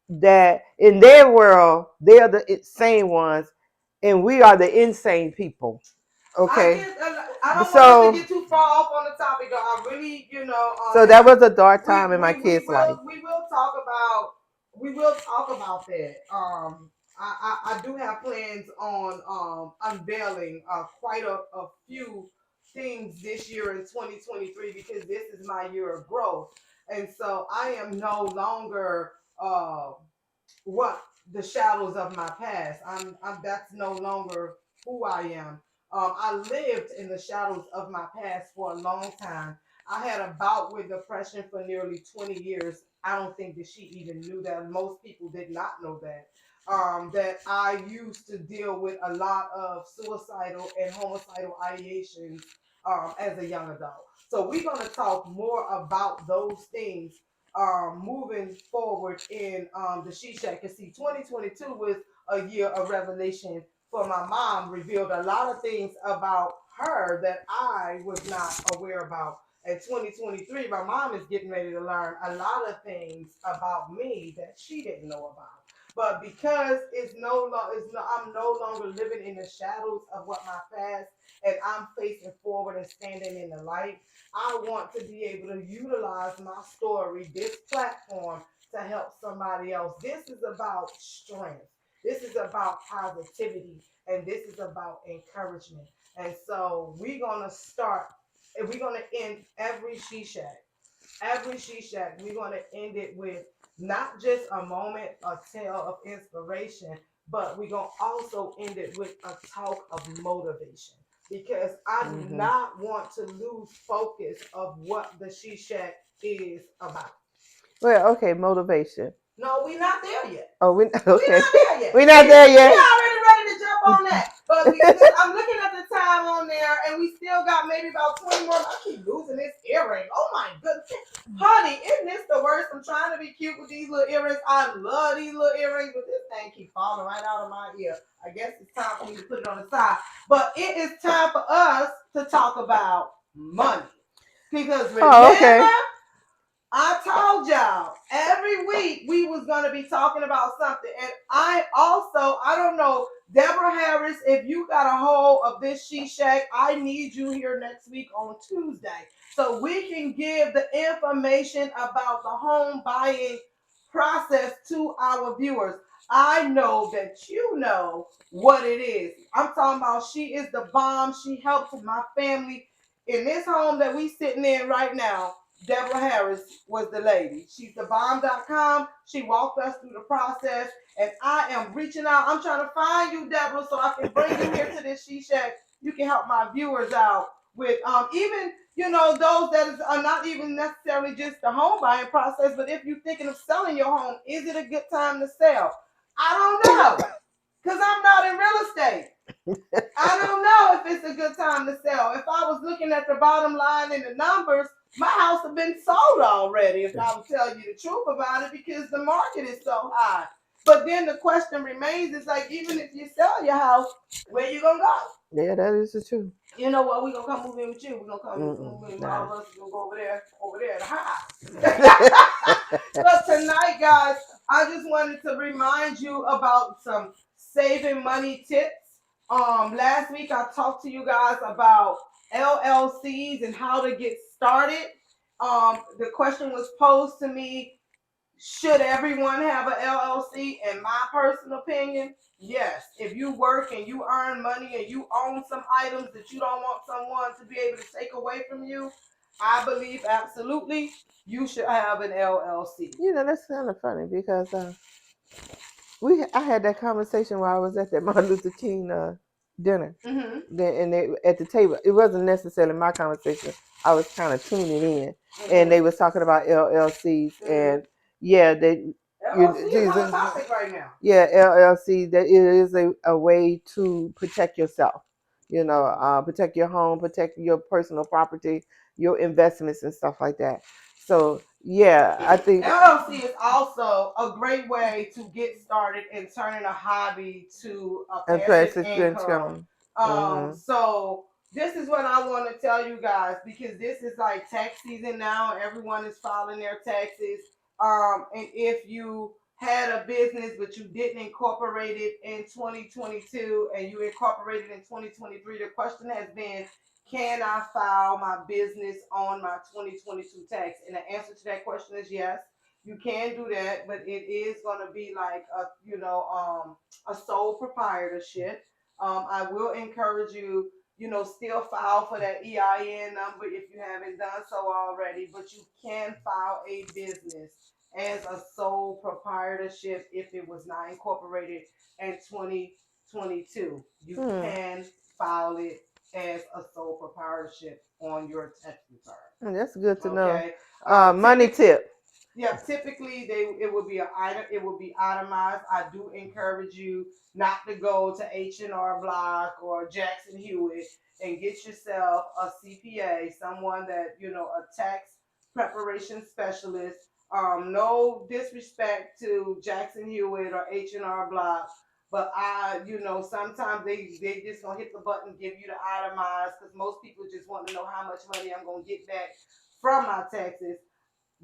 Speaker 3: that in their world they are the sane ones, and we are the insane people. Okay.
Speaker 1: I don't want us
Speaker 3: So
Speaker 1: to get too far off on the topic, though. I really,
Speaker 3: so that was a dark time in my kids' life.
Speaker 1: We will talk about that. I do have plans on unveiling quite a few things this year in 2023 because this is my year of growth, and so I am no longer what the shadows of my past. I'm that's no longer who I am. I lived in the shadows of my past for a long time. I had a bout with depression for nearly 20 years. I don't think that she even knew that. Most people did not know that. That I used to deal with a lot of suicidal and homicidal ideations as a young adult. So we're going to talk more about those things moving forward in the She Shack. Cause see, 2022 was a year of revelation for my mom. Revealed a lot of things about her that I was not aware about. In 2023, my mom is getting ready to learn a lot of things about me that she didn't know about. But because I'm no longer living in the shadows of what my past, and I'm facing forward and standing in the light. I want to be able to utilize my story, this platform, to help somebody else. This is about strength. This is about positivity. And this is about encouragement. And so we're going to start, and we're going to end every She Shack. Every She Shack, we're going to end it with not just a moment, a tale of inspiration, but we're going to also end it with a talk of motivation because I do not want to lose focus of what the She Shack is about.
Speaker 3: Well, okay, motivation.
Speaker 1: No, we're not there yet.
Speaker 3: Oh, okay.
Speaker 1: We're not there yet.
Speaker 3: We're not there yet.
Speaker 1: We already ready to jump on that. But I'm looking at the time on there, and we still got maybe about 20 more. I keep losing this earring. Oh my goodness. Honey, isn't this the worst? I'm trying to be cute with these little earrings. I love these little earrings, but this thing keep falling right out of my ear. I guess it's time for me to put it on the side. But it is time for us to talk about money. Because remember, I told y'all every week we was gonna be talking about something, and I don't know, Deborah Harris, if you got a hold of this She Shack, I need you here next week on Tuesday so we can give the information about the home buying process to our viewers. I know that you know what it is. I'm talking about she is the bomb. She helped my family in this home that we sitting in right now. Deborah Harris was the lady. She's the bomb.com. She walked us through the process, and I am reaching out. I'm trying to find you, Deborah, so I can bring you here to this She Shack. you can help my viewers out with even those that are not even necessarily just the home buying process, but if you're thinking of selling your home, is it a good time to sell? I don't know, because I'm not in real estate. I don't know if it's a good time to sell. If I was looking at the bottom line and the numbers, my house would have been sold already, if I would tell you the truth about it, because the market is so high. But then the question remains, is like, even if you sell your house, where you gonna go?
Speaker 3: Yeah, that is the truth.
Speaker 1: You know what? We're gonna come move in with you. We're gonna come move in. All of us are gonna go over there to hide. But tonight, guys, I just wanted to remind you about some saving money tips. Last week I talked to you guys about LLCs and how to get started. The question was posed to me: should everyone have an LLC? In my personal opinion, yes. If you work and you earn money and you own some items that you don't want someone to be able to take away from you, I believe absolutely you should have an LLC.
Speaker 3: That's kind of funny because I had that conversation while I was at that Martin Luther King dinner.
Speaker 1: Mm-hmm.
Speaker 3: And at the table, it wasn't necessarily my conversation. I was kind of tuning in, and they was talking about LLCs, and yeah,
Speaker 1: LLC is on topic right now.
Speaker 3: Yeah, LLC, that it is a way to protect yourself. Protect your home, protect your personal property, your investments and stuff like that. So yeah, I think
Speaker 1: LLC is also a great way to get started in turning a hobby to a passive income. So this is what I want to tell you guys, because this is like tax season now. Everyone is filing their taxes. And if you had a business but you didn't incorporate it in 2022 and you incorporated in 2023, the question has been, can I file my business on my 2022 tax? And the answer to that question is yes, you can do that, but it is going to be like a sole proprietorship. I will encourage you, still file for that EIN number if you haven't done so already, but you can file a business as a sole proprietorship if it was not incorporated in 2022. You can file it as a sole proprietorship on your tax return.
Speaker 3: That's good to know. Money tip.
Speaker 1: Yeah, typically it will be it will be itemized. I do encourage you not to go to H&R Block or Jackson Hewitt and get yourself a CPA, someone that a tax preparation specialist. No disrespect to Jackson Hewitt or H&R Block, but sometimes they just gonna hit the button, give you the itemized, because most people just want to know how much money I'm gonna get back from my taxes.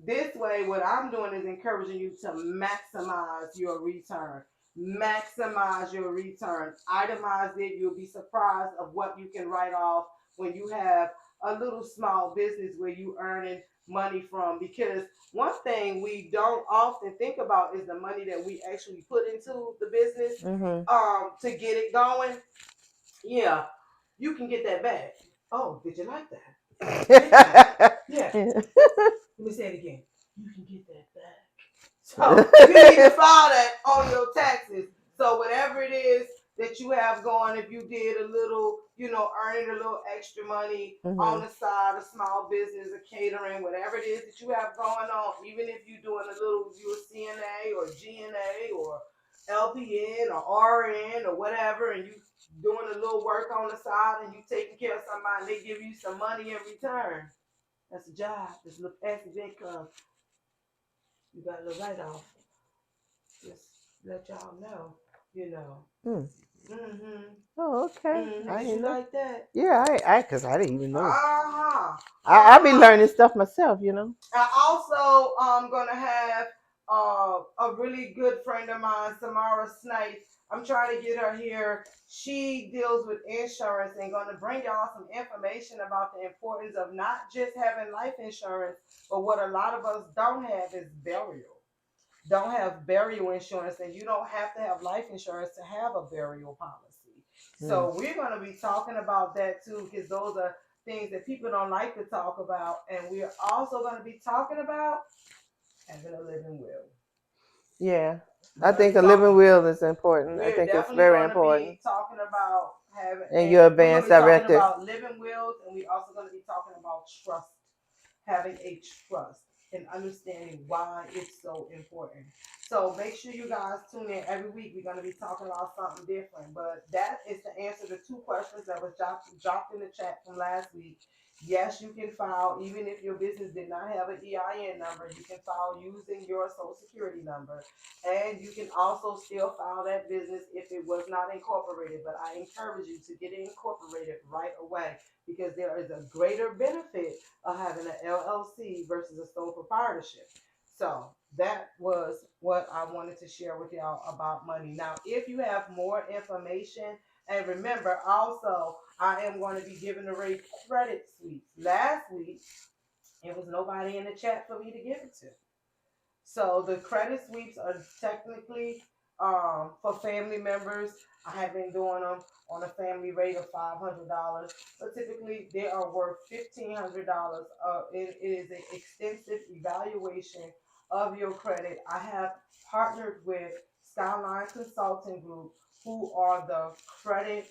Speaker 1: This way, what I'm doing is encouraging you to maximize your return. Maximize your return. Itemize it. You'll be surprised of what you can write off when you have a little small business where you earning money from. Because one thing we don't often think about is the money that we actually put into the business to get it going. Yeah, you can get that back. Oh, did you like that? Yeah. Let me say it again. You can get that back. So you need to file that on your taxes. So whatever it is that you have going, if you did a little, earning a little extra money on the side, a small business, a catering, whatever it is that you have going on, even if you're doing a little, you're CNA or GNA or LPN or RN or whatever, and you doing a little work on the side and you taking care of somebody, and they give you some money in return. That's a job. That's a little passive income. You got a little write-off. Just let y'all know,
Speaker 3: Oh, okay.
Speaker 1: I didn't like that.
Speaker 3: Yeah, because I didn't even know.
Speaker 1: I
Speaker 3: be learning stuff myself,
Speaker 1: I also gonna have a really good friend of mine, Samara Snipes. I'm trying to get her here. She deals with insurance and going to bring y'all some information about the importance of not just having life insurance, but what a lot of us don't have is burial. Don't have burial insurance, and you don't have to have life insurance to have a burial policy. So we're going to be talking about that too, because those are things that people don't like to talk about. And we're also going to be talking about having a living will.
Speaker 3: Yeah. I think a living will is important. I think it's very important.
Speaker 1: Be talking about
Speaker 3: And your
Speaker 1: we're going
Speaker 3: advanced
Speaker 1: to be talking
Speaker 3: director.
Speaker 1: about living wills, and we're also going to be talking about trust, having a trust and understanding why it's so important. So make sure you guys tune in every week. We're going to be talking about something different, but that is to answer the two questions that was dropped in the chat from last week. Yes, you can file even if your business did not have an EIN number. You can file using your social security number, and you can also still file that business if it was not incorporated. But I encourage you to get it incorporated right away because there is a greater benefit of having an LLC versus a sole proprietorship. So that was what I wanted to share with y'all about money. Now, if you have more information, and remember also, I am going to be giving away credit sweeps. Last week, it was nobody in the chat for me to give it to. So the credit sweeps are technically for family members. I have been doing them on a family rate of $500, but typically they are worth $1,500. It is an extensive evaluation of your credit. I have partnered with Skyline Consulting Group, who are the credit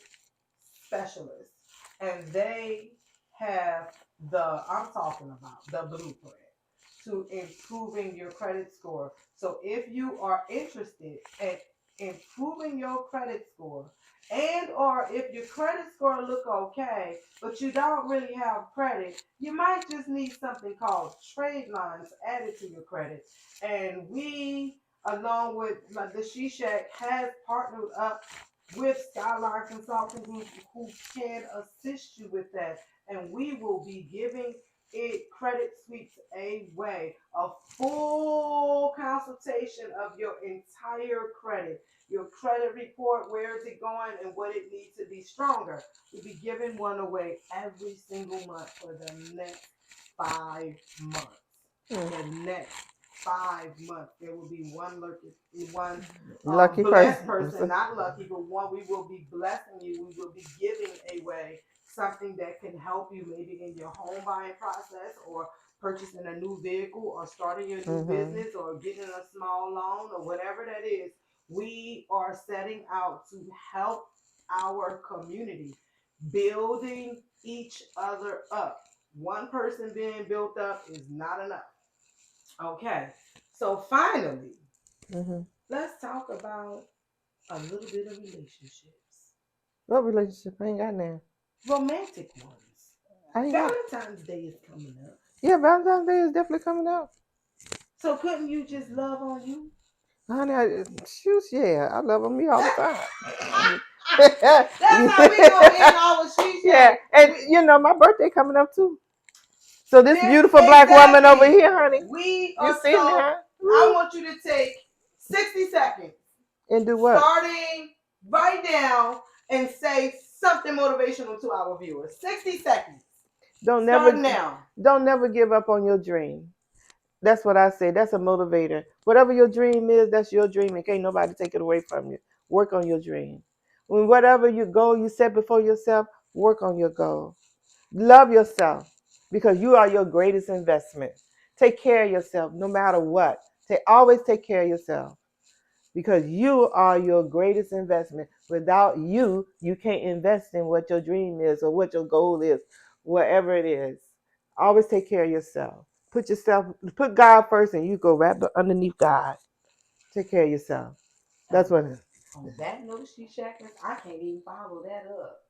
Speaker 1: specialists, and they have I'm talking about the blueprint to improving your credit score. So if you are interested in improving your credit score, and or if your credit score look okay, but you don't really have credit, you might just need something called trade lines added to your credit. And we, along with the She Shack, has partnered up with Skyline Consulting Group, who can assist you with that. And we will be giving it credit sweeps away, a full consultation of your entire credit, your credit report, where is it going and what it needs to be stronger. We'll be giving one away every single month for the next 5 months. The next 5 months, there will be one
Speaker 3: Lucky
Speaker 1: blessed
Speaker 3: person.
Speaker 1: person, not lucky, but one we will be blessing you. We will be giving away something that can help you maybe in your home buying process, or purchasing a new vehicle, or starting your new business, or getting a small loan, or whatever that is. We are setting out to help our community, building each other up. One person being built up is not enough. Okay, so finally, let's talk about a little bit of relationships.
Speaker 3: What relationship? I ain't got none.
Speaker 1: Romantic ones. Valentine's Day is coming up.
Speaker 3: Yeah, Valentine's Day is definitely coming up.
Speaker 1: So couldn't you just love on you?
Speaker 3: Honey, yeah, I love me all the time.
Speaker 1: That's how we gonna end our She Shack.
Speaker 3: Yeah, and you know my birthday coming up too. So this beautiful
Speaker 1: Exactly.
Speaker 3: black woman over here, honey,
Speaker 1: We
Speaker 3: you
Speaker 1: are
Speaker 3: see me,
Speaker 1: so.
Speaker 3: huh?
Speaker 1: I want you to take 60 seconds,
Speaker 3: And do what?
Speaker 1: starting right now, and say something motivational to our viewers. 60 seconds.
Speaker 3: Don't never give up on your dream. That's what I say. That's a motivator. Whatever your dream is, that's your dream, and can't nobody take it away from you. Work on your dream. When whatever your goal you set before yourself, work on your goal. Love yourself because you are your greatest investment. Take care of yourself no matter what. Always take care of yourself because you are your greatest investment. Without you, you can't invest in what your dream is or what your goal is, whatever it is. Always take care of yourself. Put God first, and you go right underneath God. Take care of yourself. That's what it is.
Speaker 1: On that note, She Shackers, I can't even follow that up.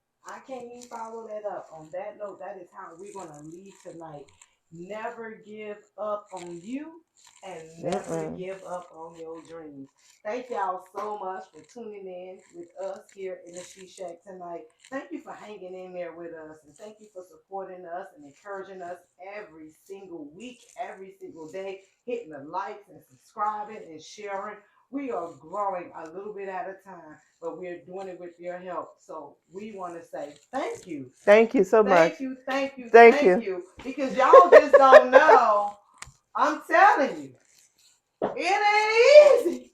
Speaker 1: On that note, that is how we're going to leave tonight. Never give up on you, and never give up on your dreams. Thank y'all so much for tuning in with us here in the She Shack tonight. Thank you for hanging in there with us, and thank you for supporting us and encouraging us every single week, every single day, hitting the likes and subscribing and sharing. We are growing a little bit at a time, but we're doing it with your help. So we want to say thank you.
Speaker 3: Thank you so much.
Speaker 1: Thank you. Because y'all just don't know. I'm telling you, it ain't easy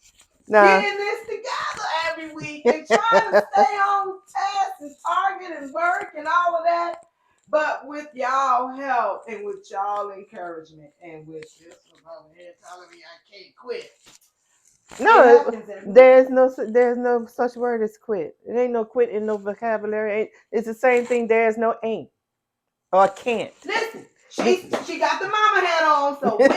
Speaker 1: getting this together every week and trying to stay on task and target and work and all of that. But with y'all help and with y'all encouragement and with this one over here telling me I can't quit,
Speaker 3: No,
Speaker 1: happens every week.
Speaker 3: there's no such word as quit. It ain't no quit in no vocabulary. It's the same thing. There's no ain't or can't.
Speaker 1: Listen, she got the mama hat on, so we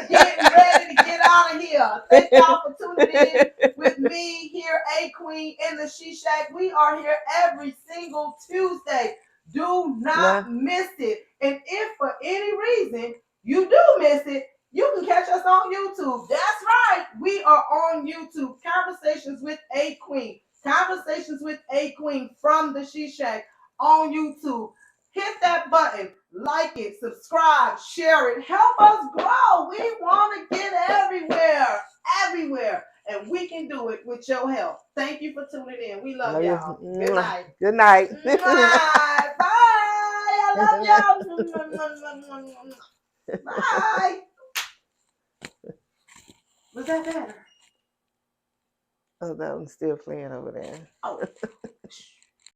Speaker 1: getting ready to get out of here. Thank y'all for tuning in with me here, A Queen in the She Shack. We are here every single Tuesday. Do not miss it. And if for any reason you do miss it, you can catch us on YouTube. That's right. We are on YouTube. Conversations with A Queen. Conversations with A Queen from the She Shack on YouTube. Hit that button, like it, subscribe, share it. Help us grow. We want to get everywhere. And we can do it with your help. Thank you for tuning in. We love y'all. Good night.
Speaker 3: Good night.
Speaker 1: Bye. I love y'all. Bye. Was that better?
Speaker 3: Oh, that one's still playing over there.
Speaker 1: Oh.